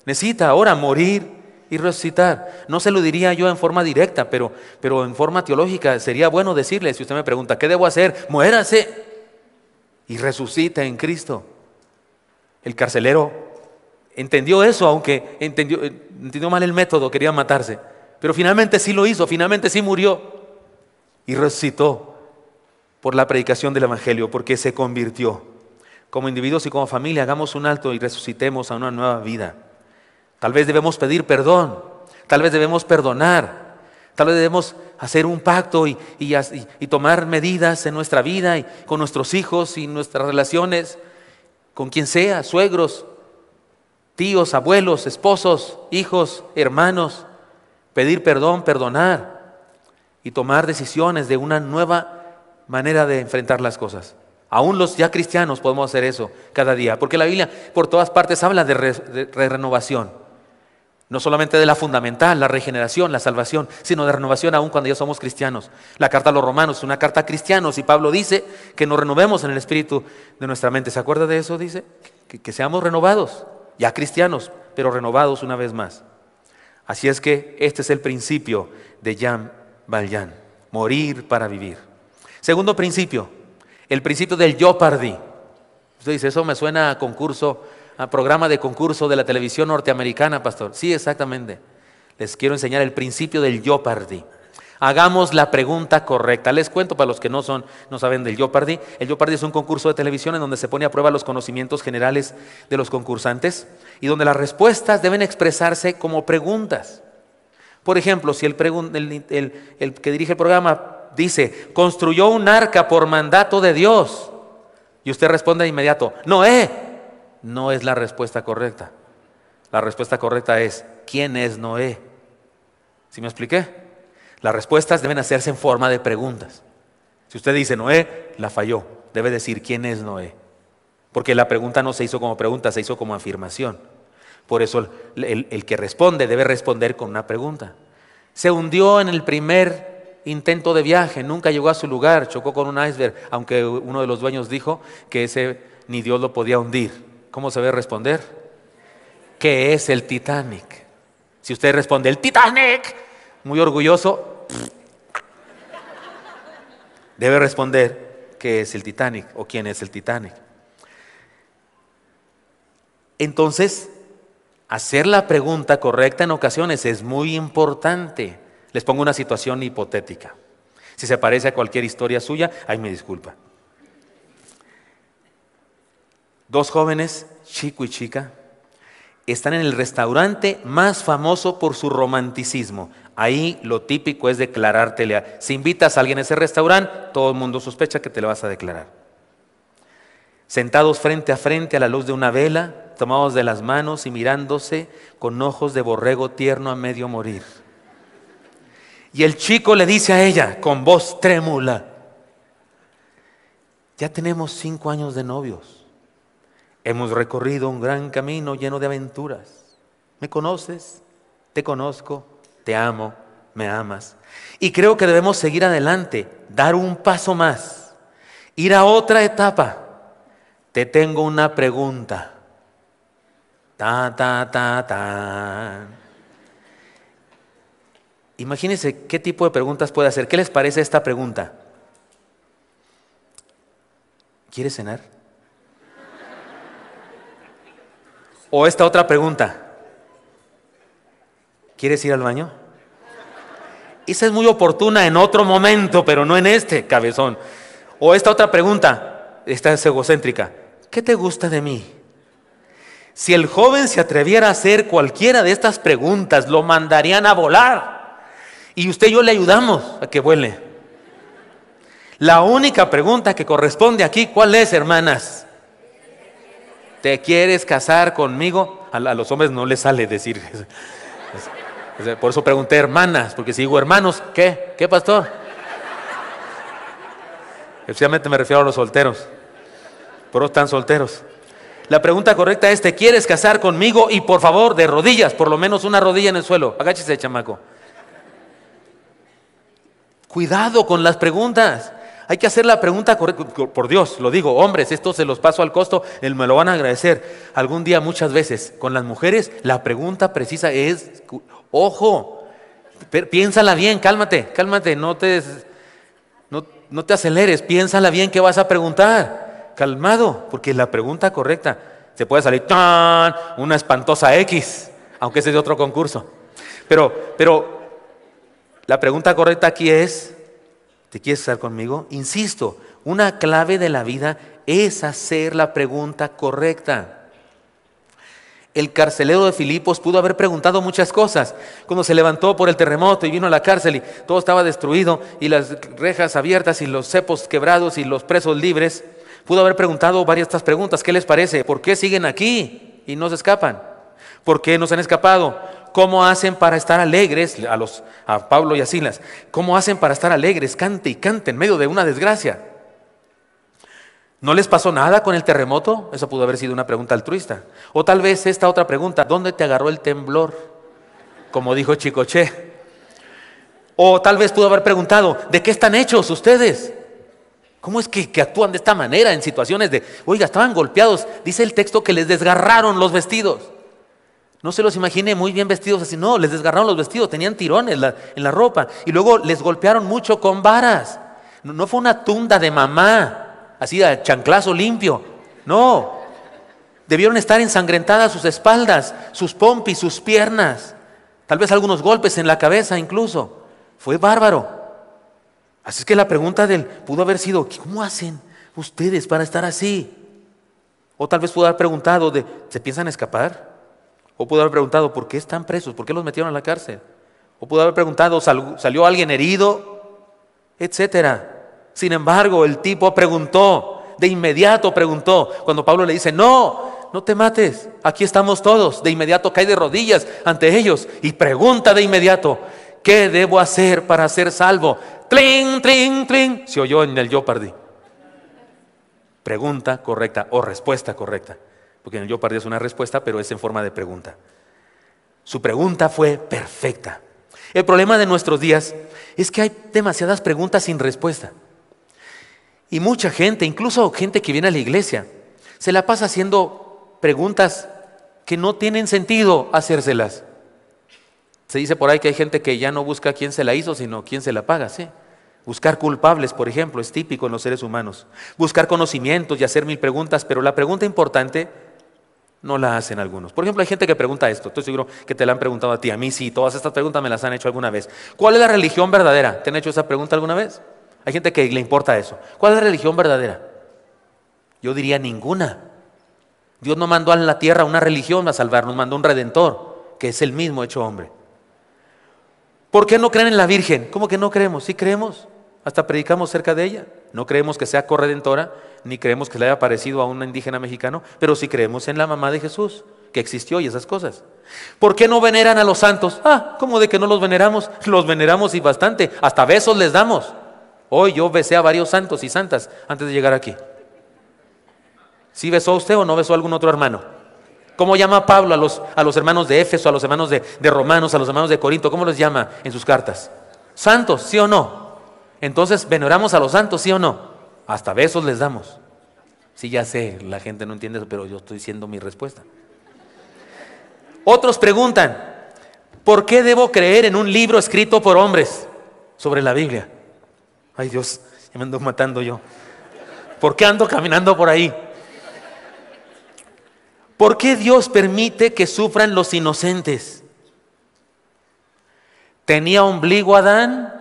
Speaker 1: Necesita ahora morir y resucitar. No se lo diría yo en forma directa, pero en forma teológica sería bueno decirle, si usted me pregunta, ¿qué debo hacer? Muérase y resucita en Cristo. El carcelero entendió eso, aunque entendió mal el método, quería matarse. Pero finalmente sí lo hizo, finalmente sí murió y resucitó por la predicación del Evangelio, porque se convirtió. Como individuos y como familia, hagamos un alto y resucitemos a una nueva vida. Tal vez debemos pedir perdón, tal vez debemos perdonar, tal vez debemos hacer un pacto y tomar medidas en nuestra vida y con nuestros hijos y nuestras relaciones, con quien sea, suegros, tíos, abuelos, esposos, hijos, hermanos, pedir perdón, perdonar y tomar decisiones de una nueva manera de enfrentar las cosas. Aún los ya cristianos podemos hacer eso cada día, porque la Biblia por todas partes habla de renovación. No solamente de la fundamental, la regeneración, la salvación, sino de renovación aún cuando ya somos cristianos. La carta a los Romanos es una carta a cristianos y Pablo dice que nos renovemos en el espíritu de nuestra mente. ¿Se acuerda de eso? Dice que seamos renovados, ya cristianos, pero renovados una vez más. Así es que este es el principio de Jan Valjean, morir para vivir. Segundo principio, el principio del Jeopardy. Usted dice, eso me suena a concurso, a programa de concurso de la televisión norteamericana, pastor. Sí, exactamente. Les quiero enseñar el principio del Jeopardy. Hagamos la pregunta correcta. Les cuento para los que no saben del Jeopardy. El Jeopardy es un concurso de televisión en donde se pone a prueba los conocimientos generales de los concursantes y donde las respuestas deben expresarse como preguntas. Por ejemplo, si el que dirige el programa dice, construyó un arca por mandato de Dios, y usted responde de inmediato, Noé, no es la respuesta correcta. La respuesta correcta es, ¿quién es Noé? ¿Sí me expliqué? Las respuestas deben hacerse en forma de preguntas. Si usted dice Noé, la falló. Debe decir, ¿quién es Noé? Porque la pregunta no se hizo como pregunta, se hizo como afirmación. Por eso el que responde debe responder con una pregunta. Se hundió en el primer intento de viaje, nunca llegó a su lugar, chocó con un iceberg, aunque uno de los dueños dijo que ese ni Dios lo podía hundir. ¿Cómo se debe responder? ¿Qué es el Titanic? Si usted responde, el Titanic, muy orgulloso, debe responder, ¿qué es el Titanic? ¿O quién es el Titanic? Entonces, hacer la pregunta correcta en ocasiones es muy importante. Les pongo una situación hipotética. Si se parece a cualquier historia suya, ahí me disculpa. Dos jóvenes, chico y chica, están en el restaurante más famoso por su romanticismo. Ahí lo típico es declararte leal. Si invitas a alguien a ese restaurante, todo el mundo sospecha que te lo vas a declarar. Sentados frente a frente a la luz de una vela, tomados de las manos y mirándose con ojos de borrego tierno a medio morir. Y el chico le dice a ella con voz trémula, ya tenemos 5 años de novios. Hemos recorrido un gran camino lleno de aventuras. ¿Me conoces? Te conozco, te amo, me amas. Y creo que debemos seguir adelante, dar un paso más, ir a otra etapa. Te tengo una pregunta. Imagínense qué tipo de preguntas puede hacer. ¿Qué les parece esta pregunta? ¿Quieres cenar? O esta otra pregunta. ¿Quieres ir al baño? Esa es muy oportuna en otro momento, pero no en este, cabezón. O esta otra pregunta, esta es egocéntrica. ¿Qué te gusta de mí? Si el joven se atreviera a hacer cualquiera de estas preguntas, lo mandarían a volar. Y usted y yo le ayudamos a que vuele. La única pregunta que corresponde aquí, ¿cuál es, hermanas? ¿Te quieres casar conmigo? A los hombres no les sale decir eso. Por eso pregunté hermanas, porque si digo hermanos, ¿qué? ¿Qué, pastor? Especialmente me refiero a los solteros. Pero están solteros. La pregunta correcta es, ¿te quieres casar conmigo? Y por favor, de rodillas, por lo menos una rodilla en el suelo. Agáchese, chamaco. Cuidado con las preguntas. Hay que hacer la pregunta correcta. Por Dios, lo digo, hombres, esto se los paso al costo, me lo van a agradecer algún día muchas veces. Con las mujeres, la pregunta precisa es, ojo, piénsala bien, cálmate, no te aceleres, piénsala bien qué vas a preguntar. calmado, porque la pregunta correcta se puede salir ¡tan! Una espantosa X, aunque ese es de otro concurso. Pero la pregunta correcta aquí es, ¿te quieres estar conmigo? Insisto, una clave de la vida es hacer la pregunta correcta. El carcelero de Filipos pudo haber preguntado muchas cosas. Cuando se levantó por el terremoto y vino a la cárcel y todo estaba destruido y las rejas abiertas y los cepos quebrados y los presos libres, pudo haber preguntado varias de estas preguntas. ¿Qué les parece? ¿Por qué siguen aquí y no se escapan? ¿Por qué no se han escapado? ¿Cómo hacen para estar alegres? A Pablo y a Silas. ¿Cómo hacen para estar alegres? Cante y cante en medio de una desgracia. ¿No les pasó nada con el terremoto? Eso pudo haber sido una pregunta altruista. O tal vez esta otra pregunta, ¿dónde te agarró el temblor? Como dijo Chicoche. O tal vez pudo haber preguntado, ¿de qué están hechos ustedes? ¿Cómo es que actúan de esta manera en situaciones de, oiga, estaban golpeados? Dice el texto que les desgarraron los vestidos. No se los imagine muy bien vestidos así, no, les desgarraron los vestidos, tenían tirones en la ropa. Y luego les golpearon mucho con varas. No fue una tunda de mamá, así a chanclazo limpio. No, debieron estar ensangrentadas sus espaldas, sus pompis, sus piernas. Tal vez algunos golpes en la cabeza incluso. Fue bárbaro. Así es que la pregunta pudo haber sido, ¿cómo hacen ustedes para estar así? O tal vez pudo haber preguntado, ¿se piensan escapar? O pudo haber preguntado, ¿por qué están presos? ¿Por qué los metieron a la cárcel? O pudo haber preguntado, ¿salió alguien herido? Etcétera. Sin embargo, el tipo preguntó, de inmediato preguntó. Cuando Pablo le dice, no te mates, aquí estamos todos. De inmediato cae de rodillas ante ellos y pregunta de inmediato, ¿qué debo hacer para ser salvo? ¡Tling, tling, tling! Se oyó en el Jeopardy. Pregunta correcta o respuesta correcta. Porque en el Jeopardy es una respuesta, pero es en forma de pregunta. Su pregunta fue perfecta. El problema de nuestros días es que hay demasiadas preguntas sin respuesta. Y mucha gente, incluso gente que viene a la iglesia, se la pasa haciendo preguntas que no tienen sentido hacérselas. Se dice por ahí que hay gente que ya no busca quién se la hizo, sino quién se la paga, ¿sí? Buscar culpables, por ejemplo, es típico en los seres humanos. Buscar conocimientos y hacer mil preguntas, pero la pregunta importante no la hacen algunos. Por ejemplo, hay gente que pregunta esto, estoy seguro que te la han preguntado a ti, a mí sí, todas estas preguntas me las han hecho alguna vez. ¿Cuál es la religión verdadera? ¿Te han hecho esa pregunta alguna vez? Hay gente que le importa eso. ¿Cuál es la religión verdadera? Yo diría ninguna. Dios no mandó a la tierra una religión a salvarnos, mandó un redentor, que es el mismo hecho hombre. ¿Por qué no creen en la Virgen? ¿Cómo que no creemos? Sí creemos, hasta predicamos cerca de ella. No creemos que sea corredentora, ni creemos que le haya parecido a un indígena mexicano, pero sí creemos en la mamá de Jesús, que existió y esas cosas. ¿Por qué no veneran a los santos? ¿Cómo de que no los veneramos? Los veneramos y bastante, hasta besos les damos. Hoy yo besé a varios santos y santas antes de llegar aquí. ¿Sí besó usted o no besó a algún otro hermano? ¿Cómo llama Pablo a los hermanos de Éfeso, a los hermanos de Romanos, a los hermanos de Corinto? ¿Cómo los llama en sus cartas? Santos, ¿sí o no? Entonces, ¿veneramos a los santos, sí o no? Hasta besos les damos. Sí, ya sé, la gente no entiende eso, pero yo estoy diciendo mi respuesta. Otros preguntan, ¿por qué debo creer en un libro escrito por hombres sobre la Biblia? Ay Dios, ya me ando matando yo. ¿Por qué ando caminando por ahí? ¿Por qué Dios permite que sufran los inocentes? ¿Tenía ombligo Adán?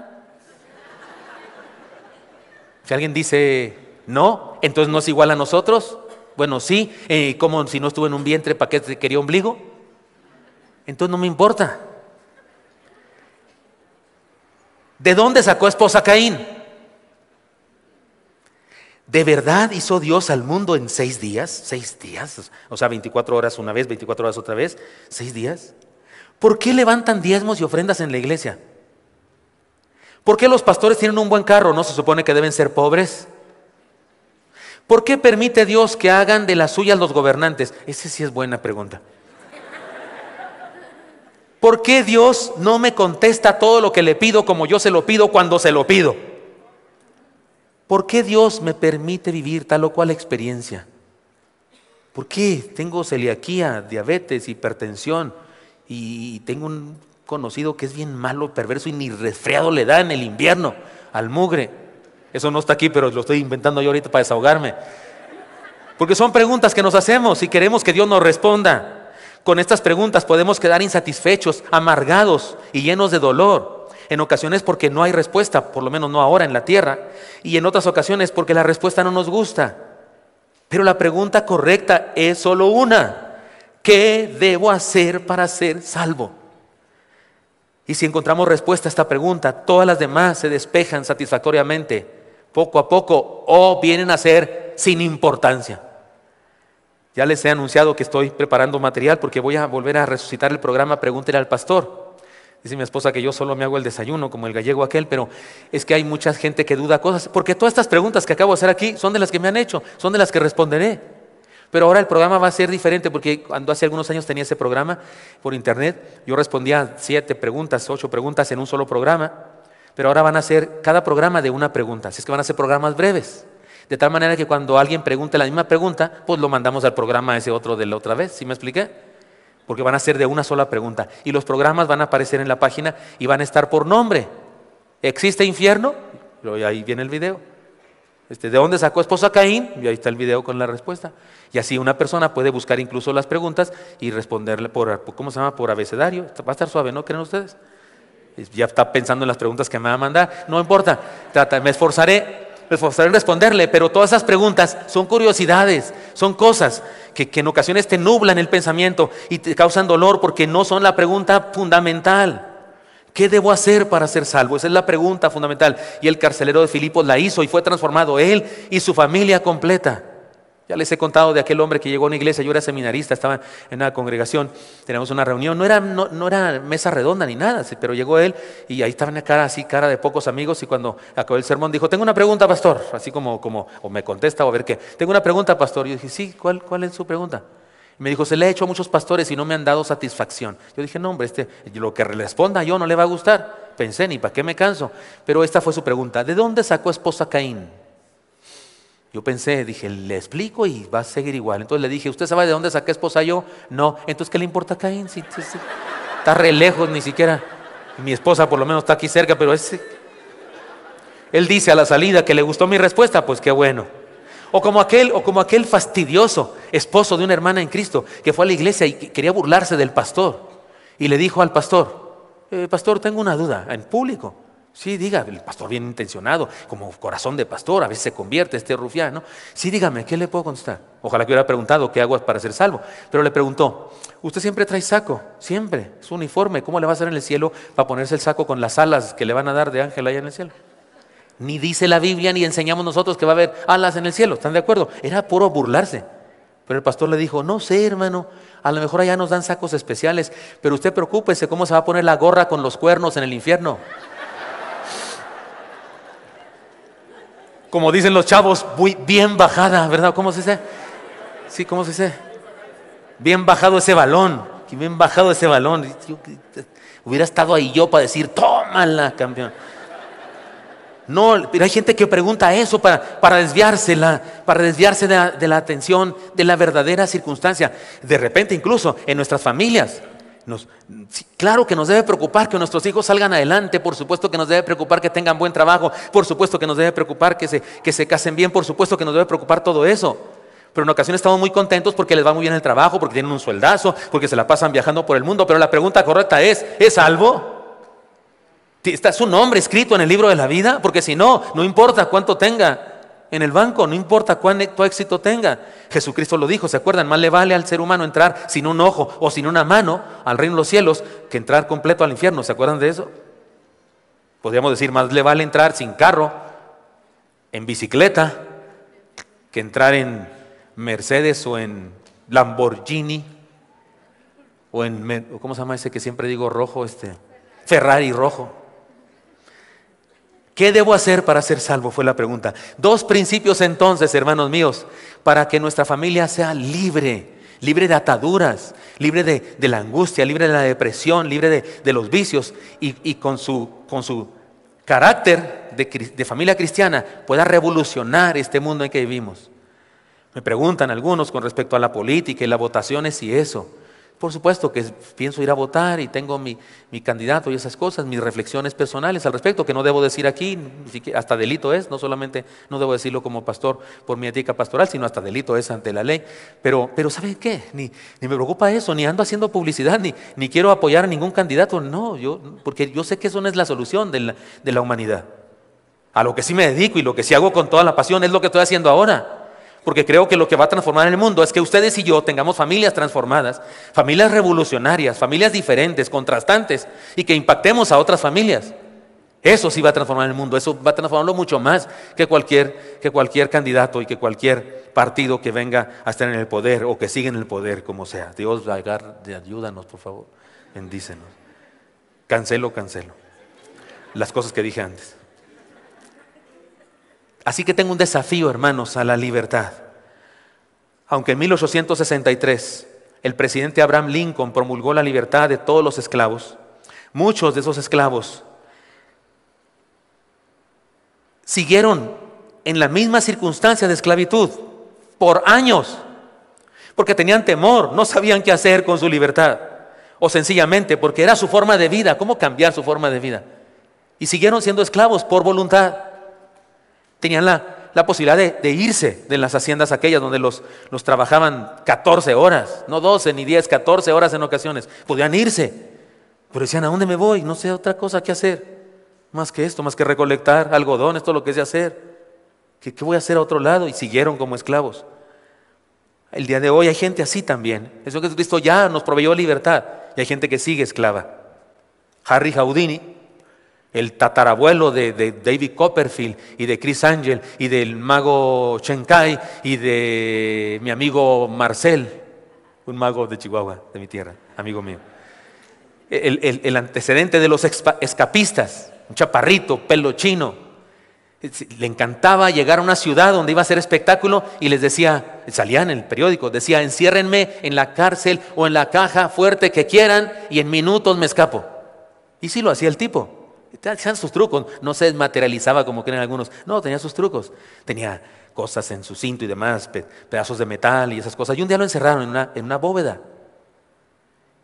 Speaker 1: Si alguien dice no, entonces no es igual a nosotros. Bueno, sí, como si no estuvo en un vientre, ¿para qué quería ombligo? Entonces no me importa. ¿De dónde sacó esposa Caín? ¿De verdad hizo Dios al mundo en 6 días? 6 días, o sea, 24 horas una vez, 24 horas otra vez, 6 días. ¿Por qué levantan diezmos y ofrendas en la iglesia? ¿Por qué los pastores tienen un buen carro? ¿No se supone que deben ser pobres? ¿Por qué permite Dios que hagan de las suyas los gobernantes? Esa sí es buena pregunta. ¿Por qué Dios no me contesta todo lo que le pido como yo se lo pido cuando se lo pido? ¿Por qué Dios me permite vivir tal o cual experiencia? ¿Por qué tengo celiaquía, diabetes, hipertensión y tengo un conocido que es bien malo, perverso y ni resfriado le da en el invierno al mugre? Eso no está aquí, pero lo estoy inventando yo ahorita para desahogarme. Porque son preguntas que nos hacemos y queremos que Dios nos responda. Con estas preguntas podemos quedar insatisfechos, amargados y llenos de dolor. En ocasiones porque no hay respuesta, por lo menos no ahora en la tierra. Y en otras ocasiones porque la respuesta no nos gusta. Pero la pregunta correcta es solo una: ¿qué debo hacer para ser salvo? Y si encontramos respuesta a esta pregunta, todas las demás se despejan satisfactoriamente, poco a poco, o vienen a ser sin importancia. Ya les he anunciado que estoy preparando material porque voy a volver a resucitar el programa Pregúntele al Pastor. Dice mi esposa que yo solo me hago el desayuno como el gallego aquel, pero es que hay mucha gente que duda cosas, porque todas estas preguntas que acabo de hacer aquí son de las que me han hecho, son de las que responderé. Pero ahora el programa va a ser diferente, porque cuando hace algunos años tenía ese programa por internet, yo respondía 7 preguntas, 8 preguntas en un solo programa, pero ahora van a ser cada programa de una pregunta, así es que van a ser programas breves, de tal manera que cuando alguien pregunte la misma pregunta, pues lo mandamos al programa ese otro de la otra vez. ¿Sí me expliqué? Porque van a ser de una sola pregunta, y los programas van a aparecer en la página y van a estar por nombre. ¿Existe infierno? Y ahí viene el video. ¿De dónde sacó esposa Caín? Y ahí está el video con la respuesta. Y así una persona puede buscar incluso las preguntas y responderle ¿cómo se llama? Por abecedario. Va a estar suave, ¿no creen ustedes? Ya está pensando en las preguntas que me va a mandar. No importa, me esforzaré en responderle, pero todas esas preguntas son curiosidades, son cosas que en ocasiones te nublan el pensamiento y te causan dolor porque no son la pregunta fundamental. ¿Qué debo hacer para ser salvo? Esa es la pregunta fundamental. Y el carcelero de Filipos la hizo y fue transformado él y su familia completa. Ya les he contado de aquel hombre que llegó a una iglesia. Yo era seminarista, estaba en una congregación, teníamos una reunión, no era mesa redonda ni nada, pero llegó él y ahí estaba en la cara de pocos amigos, y cuando acabó el sermón dijo: tengo una pregunta, pastor, así como o me contesta o a ver qué. Tengo una pregunta, pastor. Y yo dije: sí, ¿cuál es su pregunta? Y me dijo: se le ha hecho a muchos pastores y no me han dado satisfacción. Yo dije: no, hombre, lo que responda yo no le va a gustar. Pensé, ni para qué me canso. Pero esta fue su pregunta: ¿de dónde sacó esposa Caín? Yo pensé, dije, le explico y va a seguir igual. Entonces le dije: ¿usted sabe de dónde saqué esposa yo? No. Entonces, ¿qué le importa a Caín? Si está re lejos, ni siquiera. Mi esposa por lo menos está aquí cerca, pero él dice a la salida que le gustó mi respuesta, pues qué bueno. O como aquel fastidioso esposo de una hermana en Cristo que fue a la iglesia y quería burlarse del pastor. Y le dijo al pastor: pastor, tengo una duda, en público. Sí, diga. El pastor bien intencionado, como corazón de pastor, a veces se convierte este rufián, ¿no? Sí, dígame, ¿qué le puedo contestar? Ojalá que hubiera preguntado qué hago para ser salvo. Pero le preguntó: ¿usted siempre trae saco? Siempre, es uniforme. ¿Cómo le va a hacer en el cielo para ponerse el saco con las alas que le van a dar de ángel allá en el cielo? Ni dice la Biblia, ni enseñamos nosotros que va a haber alas en el cielo. ¿Están de acuerdo? Era puro burlarse. Pero el pastor le dijo: no sé, hermano, a lo mejor allá nos dan sacos especiales, pero usted preocúpese cómo se va a poner la gorra con los cuernos en el infierno. Como dicen los chavos, muy bien bajada, ¿verdad? ¿Cómo se dice? Sí, ¿cómo se dice? Bien bajado ese balón. Bien bajado ese balón. Hubiera estado ahí yo para decir: tómala, campeón. No, pero hay gente que pregunta eso para desviarse de la atención de la verdadera circunstancia. De repente, incluso en nuestras familias, claro que nos debe preocupar que nuestros hijos salgan adelante, por supuesto que nos debe preocupar que tengan buen trabajo, por supuesto que nos debe preocupar que se casen bien, por supuesto que nos debe preocupar todo eso. Pero en ocasiones estamos muy contentos porque les va muy bien el trabajo, porque tienen un sueldazo, porque se la pasan viajando por el mundo. Pero la pregunta correcta ¿es salvo? ¿Está su nombre escrito en el libro de la vida? Porque si no, no importa cuánto tenga en el banco, no importa cuánto éxito tenga. Jesucristo lo dijo, ¿se acuerdan? Más le vale al ser humano entrar sin un ojo o sin una mano al reino de los cielos que entrar completo al infierno. ¿Se acuerdan de eso? Podríamos decir, más le vale entrar sin carro, en bicicleta, que entrar en Mercedes o en Lamborghini o ¿cómo se llama ese que siempre digo rojo? Ferrari rojo. ¿Qué debo hacer para ser salvo? Fue la pregunta. 2 principios entonces, hermanos míos, para que nuestra familia sea libre de ataduras, libre de la angustia, libre de la depresión, libre de los vicios y con su carácter de familia cristiana pueda revolucionar este mundo en que vivimos. Me preguntan algunos con respecto a la política y las votaciones y eso. Por supuesto que pienso ir a votar y tengo mi candidato y esas cosas, mis reflexiones personales al respecto, que no debo decir aquí, ni siquiera, hasta delito es, no solamente no debo decirlo como pastor por mi ética pastoral, sino hasta delito es ante la ley. Pero ¿saben qué? Ni me preocupa eso, ni ando haciendo publicidad, ni quiero apoyar a ningún candidato, no, porque yo sé que eso no es la solución de la humanidad. A lo que sí me dedico y lo que sí hago con toda la pasión es lo que estoy haciendo ahora. Porque creo que lo que va a transformar el mundo es que ustedes y yo tengamos familias transformadas, familias revolucionarias, familias diferentes, contrastantes, y que impactemos a otras familias. Eso sí va a transformar el mundo, eso va a transformarlo mucho más que cualquier candidato y que cualquier partido que venga a estar en el poder o que siga en el poder, como sea. Dios, ayúdanos, por favor, bendícenos. Cancelo las cosas que dije antes. Así que tengo un desafío, hermanos, a la libertad. Aunque en 1863 el presidente Abraham Lincoln promulgó la libertad de todos los esclavos, muchos de esos esclavos siguieron en la misma circunstancia de esclavitud por años, porque tenían temor, no sabían qué hacer con su libertad, o sencillamente porque era su forma de vida. ¿Cómo cambiar su forma de vida? Y siguieron siendo esclavos por voluntad. Tenían la posibilidad de irse de las haciendas aquellas donde los trabajaban 14 horas, no 12 ni 10, 14 horas en ocasiones. Podían irse, pero decían, ¿a dónde me voy? No sé otra cosa que hacer, más que esto, más que recolectar algodón, esto es lo que sé hacer. ¿Qué voy a hacer a otro lado? Y siguieron como esclavos. El día de hoy hay gente así también. Eso que Jesucristo ya nos proveyó libertad y hay gente que sigue esclava. Harry Houdini, el tatarabuelo de David Copperfield y de Chris Angel y del mago Chen Kai y de mi amigo Marcel, un mago de Chihuahua, de mi tierra, amigo mío. El antecedente de los escapistas, un chaparrito, pelo chino. Le encantaba llegar a una ciudad donde iba a hacer espectáculo y les decía, salía en el periódico, decía, enciérrenme en la cárcel o en la caja fuerte que quieran y en minutos me escapo. Y sí lo hacía el tipo. Tenían sus trucos, no se desmaterializaba como creen algunos, no, tenía sus trucos, tenía cosas en su cinto y demás, pedazos de metal y esas cosas, y un día lo encerraron en una bóveda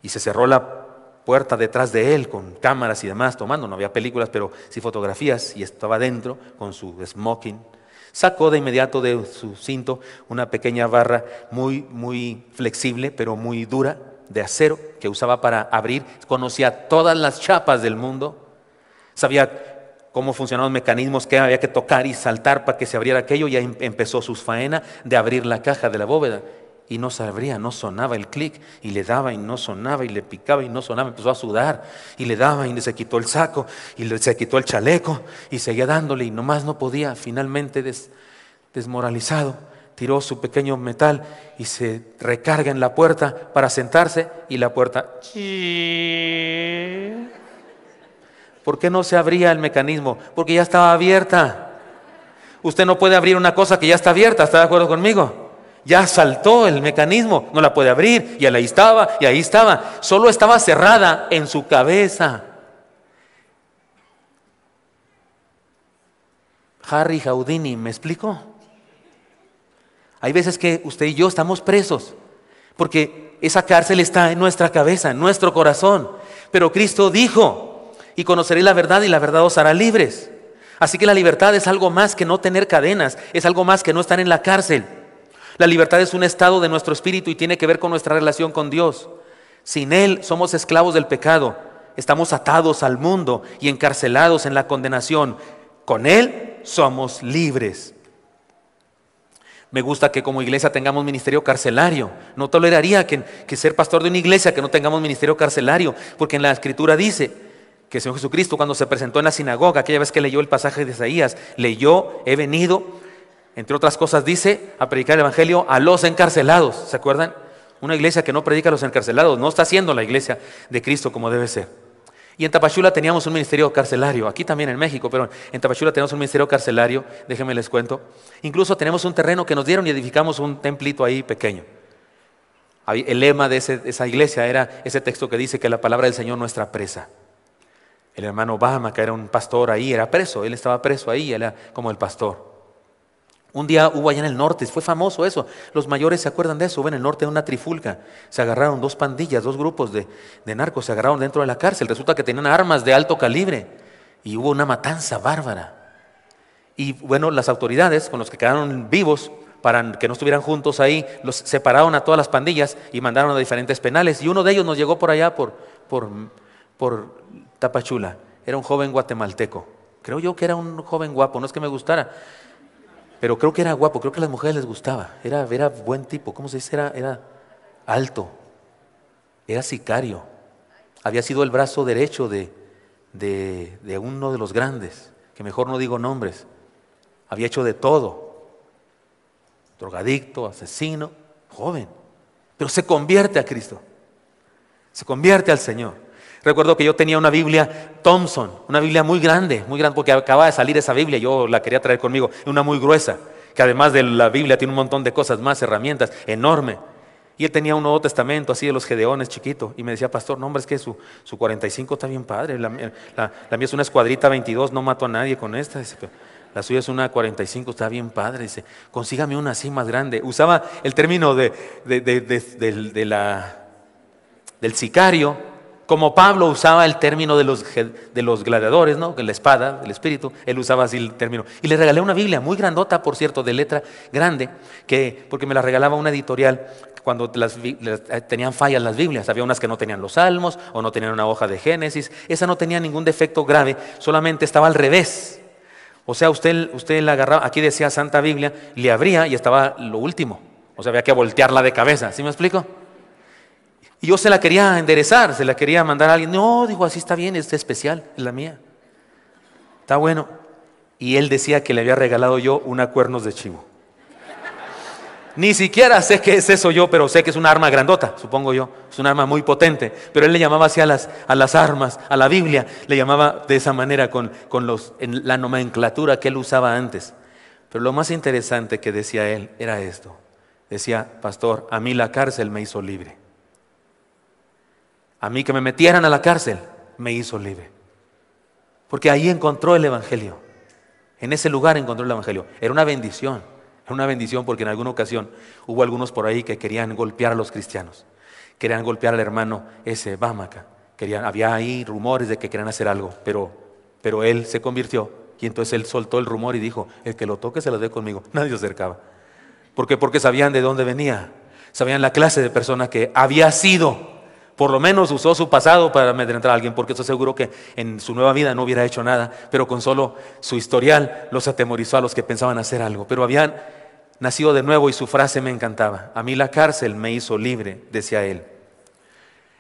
Speaker 1: y se cerró la puerta detrás de él con cámaras y demás tomando, no había películas pero sí fotografías, y estaba dentro con su smoking. Sacó de inmediato de su cinto una pequeña barra muy flexible pero muy dura de acero que usaba para abrir, conocía todas las chapas del mundo. Sabía cómo funcionaban los mecanismos que había que tocar y saltar para que se abriera aquello. Y ahí empezó su faena de abrir la caja de la bóveda. Y no se abría, no sonaba el clic. Y le daba y no sonaba, y le picaba y no sonaba. Empezó a sudar y le daba y se quitó el saco y se quitó el chaleco y seguía dándole y nomás no podía. Finalmente desmoralizado, tiró su pequeño metal y se recarga en la puerta para sentarse y la puerta... ¿Por qué no se abría el mecanismo? Porque ya estaba abierta. Usted no puede abrir una cosa que ya está abierta, ¿está de acuerdo conmigo? Ya saltó el mecanismo, no la puede abrir, y ahí estaba. Solo estaba cerrada en su cabeza. Harry Houdini, ¿me explico? Hay veces que usted y yo estamos presos, porque esa cárcel está en nuestra cabeza, en nuestro corazón. Pero Cristo dijo, y conoceréis la verdad y la verdad os hará libres. Así que la libertad es algo más que no tener cadenas, es algo más que no estar en la cárcel. La libertad es un estado de nuestro espíritu y tiene que ver con nuestra relación con Dios. Sin Él somos esclavos del pecado, estamos atados al mundo y encarcelados en la condenación. Con Él somos libres. Me gusta que como iglesia tengamos ministerio carcelario. No toleraría que ser pastor de una iglesia que no tengamos ministerio carcelario, porque en la Escritura dice que el Señor Jesucristo, cuando se presentó en la sinagoga, aquella vez que leyó el pasaje de Isaías, he venido, entre otras cosas dice, a predicar el evangelio a los encarcelados. ¿Se acuerdan? Una iglesia que no predica a los encarcelados no está haciendo la iglesia de Cristo como debe ser. Y en Tapachula teníamos un ministerio carcelario, aquí también en México, pero en Tapachula tenemos un ministerio carcelario, déjenme les cuento. Incluso tenemos un terreno que nos dieron y edificamos un templito ahí pequeño. El lema de esa iglesia era ese texto que dice que la palabra del Señor es nuestra presa. El hermano Obama, que era un pastor ahí, era preso, él estaba preso ahí, era como el pastor. Un día hubo allá en el norte, fue famoso eso. Los mayores se acuerdan de eso. Hubo en el norte una trifulca. Se agarraron dos pandillas, dos grupos de narcos, se agarraron dentro de la cárcel. Resulta que tenían armas de alto calibre y hubo una matanza bárbara. Y bueno, las autoridades, con los que quedaron vivos, para que no estuvieran juntos ahí, los separaron a todas las pandillas y mandaron a diferentes penales. Y uno de ellos nos llegó por allá, por Tapachula. Era un joven guatemalteco. Creo yo que era un joven guapo, no es que me gustara, pero creo que era guapo, creo que a las mujeres les gustaba. Era buen tipo, ¿cómo se dice? Era alto, era sicario. Había sido el brazo derecho de uno de los grandes, que mejor no digo nombres. Había hecho de todo. Drogadicto, asesino, joven. Pero se convierte a Cristo. Se convierte al Señor. Recuerdo que yo tenía una Biblia Thompson, una Biblia muy grande, porque acababa de salir esa Biblia, yo la quería traer conmigo, una muy gruesa, que además de la Biblia tiene un montón de cosas más, herramientas, enorme. Y él tenía un Nuevo Testamento así de los Gedeones chiquito, y me decía, pastor, no hombre, es que su 45 está bien padre, la mía es una escuadrita 22, no mato a nadie con esta. Dice, la suya es una 45, está bien padre. Dice, consígame una así más grande. Usaba el término del sicario, como Pablo usaba el término de los gladiadores, ¿no? La espada, del espíritu, él usaba así el término. Y le regalé una Biblia muy grandota, por cierto, de letra grande, porque me la regalaba una editorial cuando tenían fallas las Biblias. Había unas que no tenían los salmos o no tenían una hoja de Génesis. Esa no tenía ningún defecto grave, solamente estaba al revés. O sea, usted la agarraba, aquí decía Santa Biblia, le abría y estaba lo último. O sea, había que voltearla de cabeza. ¿Sí me explico? Y yo se la quería enderezar, se la quería mandar a alguien. No, digo, así está bien, es especial, es la mía. Está bueno. Y él decía que le había regalado yo una cuernos de chivo. Ni siquiera sé qué es eso yo, pero sé que es una arma grandota, supongo yo. Es un arma muy potente. Pero él le llamaba así a las armas, a la Biblia. Le llamaba de esa manera en la nomenclatura que él usaba antes. Pero lo más interesante que decía él era esto. Decía, pastor, a mí la cárcel me hizo libre. A mí que me metieran a la cárcel me hizo libre. Porque ahí encontró el Evangelio. En ese lugar encontró el Evangelio. Era una bendición. Era una bendición porque en alguna ocasión hubo algunos por ahí que querían golpear a los cristianos. Querían golpear al hermano ese Bámaca. Había ahí rumores de que querían hacer algo. Pero él se convirtió. Y entonces él soltó el rumor y dijo, el que lo toque se lo dé conmigo. Nadie se acercaba. ¿Por qué? Porque sabían de dónde venía. Sabían la clase de persona que había sido. Por lo menos usó su pasado para amedrentar a alguien, porque estoy seguro que en su nueva vida no hubiera hecho nada, pero con solo su historial los atemorizó a los que pensaban hacer algo. Pero habían nacido de nuevo y su frase me encantaba. A mí la cárcel me hizo libre, decía él.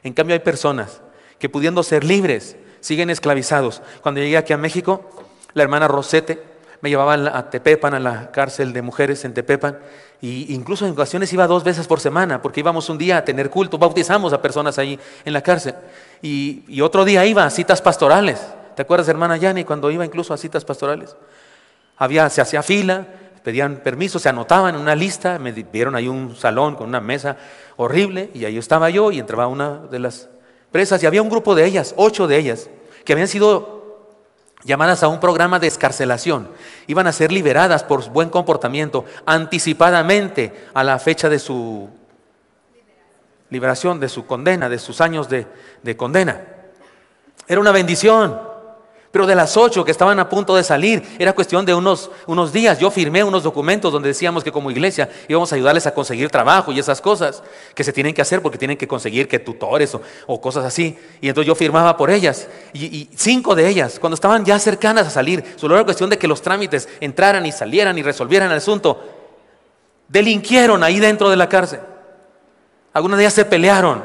Speaker 1: En cambio hay personas que pudiendo ser libres, siguen esclavizados. Cuando llegué aquí a México, la hermana Rosete me llevaba a Tepepan, a la cárcel de mujeres en Tepepan, y incluso en ocasiones iba 2 veces por semana, porque íbamos un día a tener culto, bautizamos a personas ahí en la cárcel, y otro día iba a citas pastorales. ¿Te acuerdas, hermana Yani, cuando iba incluso a citas pastorales? Se hacía fila, pedían permiso, se anotaban en una lista, me dieron ahí un salón con una mesa horrible, y ahí estaba yo, y entraba una de las presas, y había un grupo de ellas, 8 de ellas, que habían sido llamadas a un programa de excarcelación. Iban a ser liberadas por buen comportamiento anticipadamente a la fecha de su liberación, de su condena, de sus años de condena. Era una bendición. Pero de las 8 que estaban a punto de salir, era cuestión de unos días. Yo firmé unos documentos donde decíamos que como iglesia íbamos a ayudarles a conseguir trabajo y esas cosas que se tienen que hacer porque tienen que conseguir que tutores o cosas así. Y entonces yo firmaba por ellas. Y 5 de ellas, cuando estaban ya cercanas a salir, solo era cuestión de que los trámites entraran y salieran y resolvieran el asunto, delinquieron ahí dentro de la cárcel. Algunas de ellas se pelearon.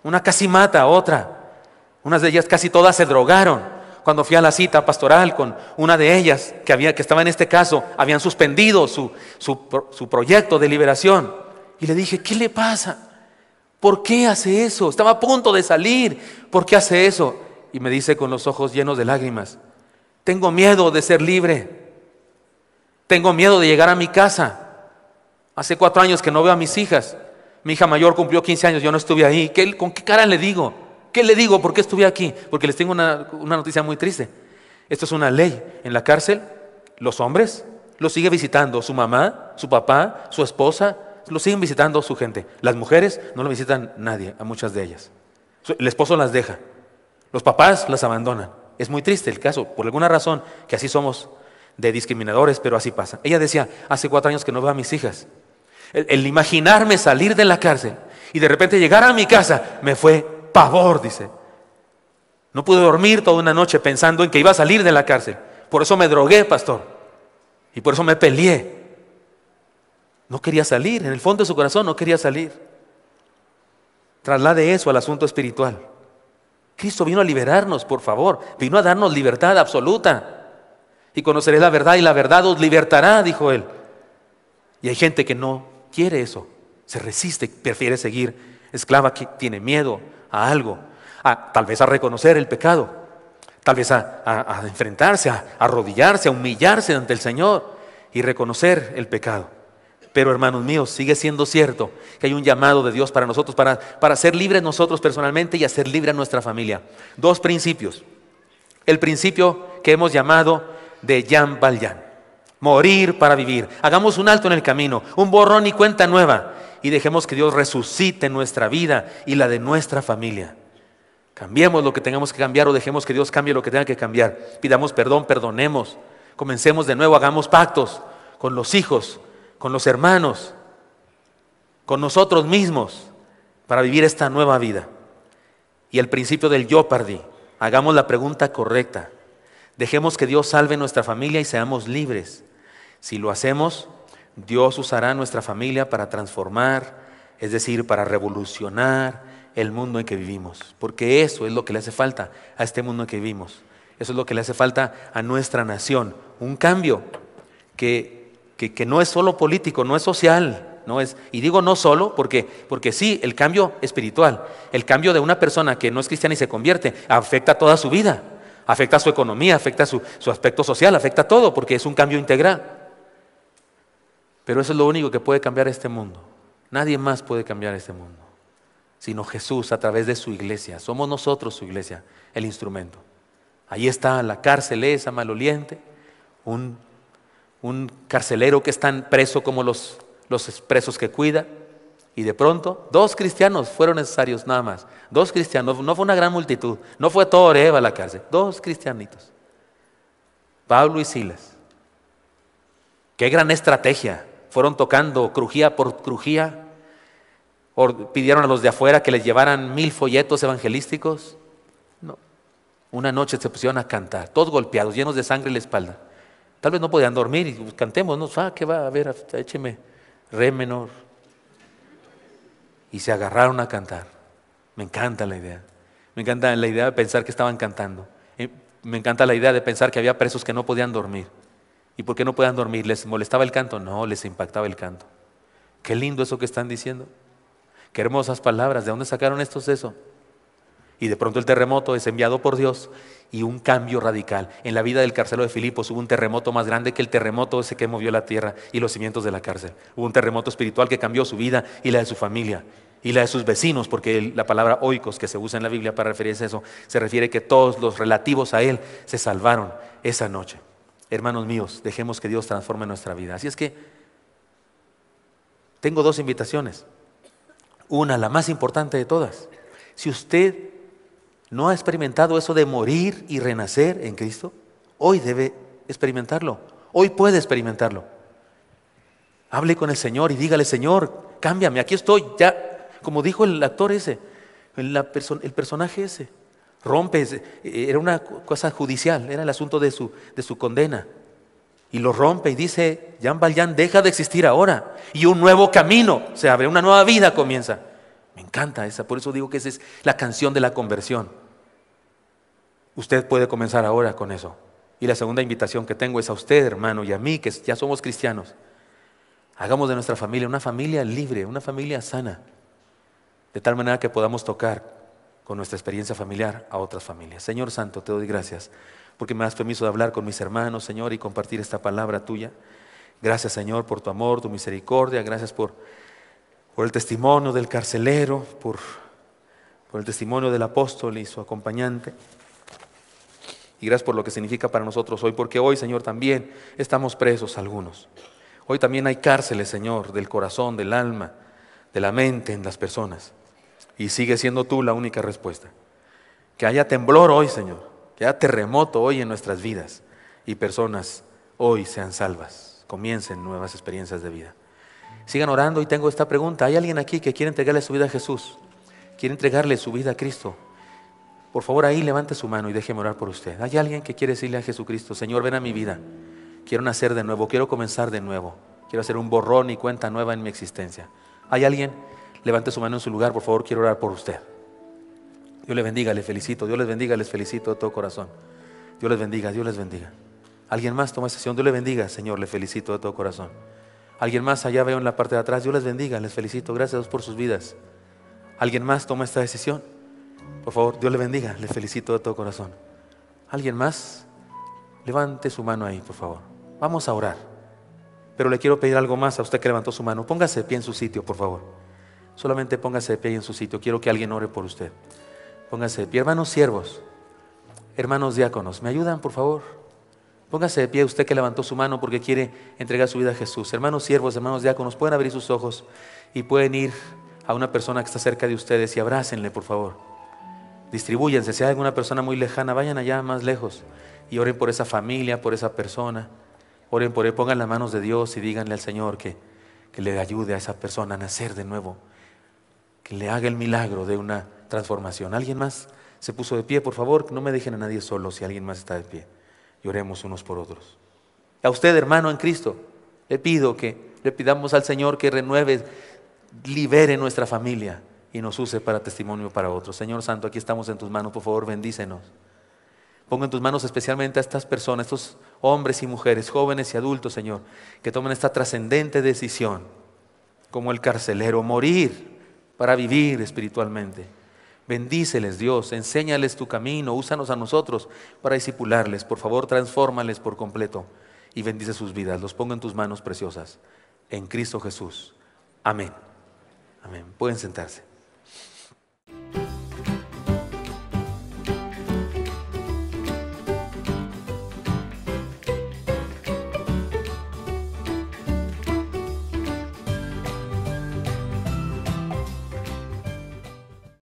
Speaker 1: Una casi mata a otra. Unas de ellas casi todas se drogaron. Cuando fui a la cita pastoral con una de ellas, que estaba en este caso, habían suspendido su proyecto de liberación. Y le dije, ¿qué le pasa? ¿Por qué hace eso? Estaba a punto de salir. ¿Por qué hace eso? Y me dice con los ojos llenos de lágrimas, tengo miedo de ser libre. Tengo miedo de llegar a mi casa. Hace 4 años que no veo a mis hijas. Mi hija mayor cumplió 15 años, yo no estuve ahí. ¿Con qué cara le digo? ¿Qué le digo? ¿Por qué estuve aquí? Porque les tengo una noticia muy triste. Esto es una ley. En la cárcel, los hombres lo sigue visitando su mamá, su papá, su esposa, lo siguen visitando su gente. Las mujeres no lo visitan nadie, a muchas de ellas. El esposo las deja, los papás las abandonan. Es muy triste el caso, por alguna razón, que así somos de discriminadores, pero así pasa. Ella decía, hace 4 años que no veo a mis hijas. El imaginarme salir de la cárcel y de repente llegar a mi casa, me fue pavor, dice. No pude dormir toda una noche pensando en que iba a salir de la cárcel. Por eso me drogué, pastor. Y por eso me peleé. No quería salir, en el fondo de su corazón no quería salir. Traslade eso al asunto espiritual. Cristo vino a liberarnos, por favor. Vino a darnos libertad absoluta. Y conoceréis la verdad y la verdad os libertará, dijo Él. Y hay gente que no quiere eso. Se resiste, prefiere seguir esclava, que tiene miedo a algo. Tal vez a reconocer el pecado. Tal vez a enfrentarse, a arrodillarse, a humillarse ante el Señor y reconocer el pecado. Pero hermanos míos, sigue siendo cierto que hay un llamado de Dios para nosotros, para ser libres nosotros personalmente y hacer libre a nuestra familia. 2 principios. El principio que hemos llamado de Jan Valjean. Morir para vivir. Hagamos un alto en el camino, un borrón y cuenta nueva. Y dejemos que Dios resucite nuestra vida y la de nuestra familia. Cambiemos lo que tengamos que cambiar o dejemos que Dios cambie lo que tenga que cambiar. Pidamos perdón, perdonemos. Comencemos de nuevo, hagamos pactos con los hijos, con los hermanos, con nosotros mismos, para vivir esta nueva vida. Y el principio del Jeopardy, hagamos la pregunta correcta. Dejemos que Dios salve nuestra familia y seamos libres. Si lo hacemos, Dios usará nuestra familia para transformar, es decir, para revolucionar el mundo en que vivimos. Porque eso es lo que le hace falta a este mundo en que vivimos. Eso es lo que le hace falta a nuestra nación. Un cambio que no es solo político, no es social, no es, y digo no solo porque sí, el cambio espiritual, el cambio de una persona que no es cristiana y se convierte, afecta toda su vida, afecta su economía, afecta su aspecto social, afecta todo, porque es un cambio integral. Pero eso es lo único que puede cambiar este mundo. Nadie más puede cambiar este mundo, sino Jesús a través de su iglesia. Somos nosotros su iglesia, el instrumento. Ahí está la cárcel esa maloliente, un carcelero que es tan preso como los presos que cuida, y de pronto 2 cristianos fueron necesarios nada más. 2 cristianos, no fue una gran multitud, no fue todo Oreva a la cárcel, 2 cristianitos, Pablo y Silas. Qué gran estrategia, fueron tocando crujía por crujía, pidieron a los de afuera que les llevaran 1000 folletos evangelísticos. No, una noche se pusieron a cantar, todos golpeados, llenos de sangre en la espalda. Tal vez no podían dormir y cantemos, ¿no? ¿Qué va a haber? Écheme re menor. Y se agarraron a cantar. Me encanta la idea. Me encanta la idea de pensar que estaban cantando. Me encanta la idea de pensar que había presos que no podían dormir. ¿Y por qué no podían dormir? ¿Les molestaba el canto? No, les impactaba el canto. Qué lindo eso que están diciendo. Qué hermosas palabras. ¿De dónde sacaron estos eso? Y de pronto el terremoto es enviado por Dios y un cambio radical. En la vida del carcelero de Filipos hubo un terremoto más grande que el terremoto ese que movió la tierra y los cimientos de la cárcel. Hubo un terremoto espiritual que cambió su vida y la de su familia y la de sus vecinos, porque la palabra oikos que se usa en la Biblia para referirse a eso, se refiere que todos los relativos a él se salvaron esa noche. Hermanos míos, dejemos que Dios transforme nuestra vida. Así es que tengo 2 invitaciones. Una, la más importante de todas. Si usted no ha experimentado eso de morir y renacer en Cristo, hoy debe experimentarlo. Hoy puede experimentarlo. Hable con el Señor y dígale: Señor, cámbiame, aquí estoy. Ya, como dijo el actor ese, el personaje ese, rompe, era una cosa judicial, era el asunto de su condena. Y lo rompe y dice: Jan Valjean deja de existir ahora y un nuevo camino se abre, una nueva vida comienza. Me encanta esa, por eso digo que esa es la canción de la conversión. Usted puede comenzar ahora con eso. Y la segunda invitación que tengo es a usted, hermano, y a mí, que ya somos cristianos. Hagamos de nuestra familia una familia libre, una familia sana, de tal manera que podamos tocar con nuestra experiencia familiar a otras familias. Señor Santo, te doy gracias porque me das permiso de hablar con mis hermanos, Señor, y compartir esta palabra tuya. Gracias, Señor, por tu amor, tu misericordia. Gracias por el testimonio del carcelero, por el testimonio del apóstol y su acompañante. Y gracias por lo que significa para nosotros hoy, porque hoy, Señor, también estamos presos algunos. Hoy también hay cárceles, Señor, del corazón, del alma, de la mente en las personas. Y sigue siendo tú la única respuesta. Que haya temblor hoy, Señor, que haya terremoto hoy en nuestras vidas y personas hoy sean salvas, comiencen nuevas experiencias de vida. Sigan orando y tengo esta pregunta. ¿Hay alguien aquí que quiere entregarle su vida a Jesús? ¿Quiere entregarle su vida a Cristo? Por favor, ahí levante su mano y déjeme orar por usted. ¿Hay alguien que quiere decirle a Jesucristo, Señor, ven a mi vida? Quiero nacer de nuevo, quiero comenzar de nuevo. Quiero hacer un borrón y cuenta nueva en mi existencia. ¿Hay alguien? Levante su mano en su lugar, por favor, quiero orar por usted. Dios le bendiga, le felicito. Dios les bendiga, les felicito de todo corazón. Dios les bendiga, Dios les bendiga. ¿Alguien más toma esa decisión? Dios le bendiga, Señor, le felicito de todo corazón. ¿Alguien más? Allá veo en la parte de atrás. Dios les bendiga, les felicito. Gracias a Dios por sus vidas. ¿Alguien más toma esta decisión? Por favor, Dios le bendiga, le felicito de todo corazón. ¿Alguien más? Levante su mano ahí, por favor. Vamos a orar. Pero le quiero pedir algo más a usted que levantó su mano. Póngase de pie en su sitio, por favor. Solamente póngase de pie en su sitio. Quiero que alguien ore por usted. Póngase de pie. Hermanos siervos, hermanos diáconos, ¿me ayudan, por favor? Póngase de pie usted que levantó su mano porque quiere entregar su vida a Jesús. Hermanos siervos, hermanos diáconos, pueden abrir sus ojos y pueden ir a una persona que está cerca de ustedes y abrácenle, por favor. Distribúyense. Si hay alguna persona muy lejana, vayan allá más lejos y oren por esa familia, por esa persona. Oren por él, pongan las manos de Dios y díganle al Señor que le ayude a esa persona a nacer de nuevo, que le haga el milagro de una transformación. ¿Alguien más se puso de pie? Por favor, no me dejen a nadie solo si alguien más está de pie. Y oremos unos por otros. A usted, hermano en Cristo, le pido que le pidamos al Señor que renueve, libere nuestra familia y nos use para testimonio para otros. Señor Santo, aquí estamos en tus manos, por favor, bendícenos. Pongo en tus manos especialmente a estas personas, estos hombres y mujeres, jóvenes y adultos, Señor, que tomen esta trascendente decisión, como el carcelero, morir para vivir espiritualmente. Bendíceles, Dios, enséñales tu camino, úsanos a nosotros para discipularles. Por favor, transfórmales por completo y bendice sus vidas. Los pongo en tus manos preciosas, en Cristo Jesús. Amén. Amén. Pueden sentarse.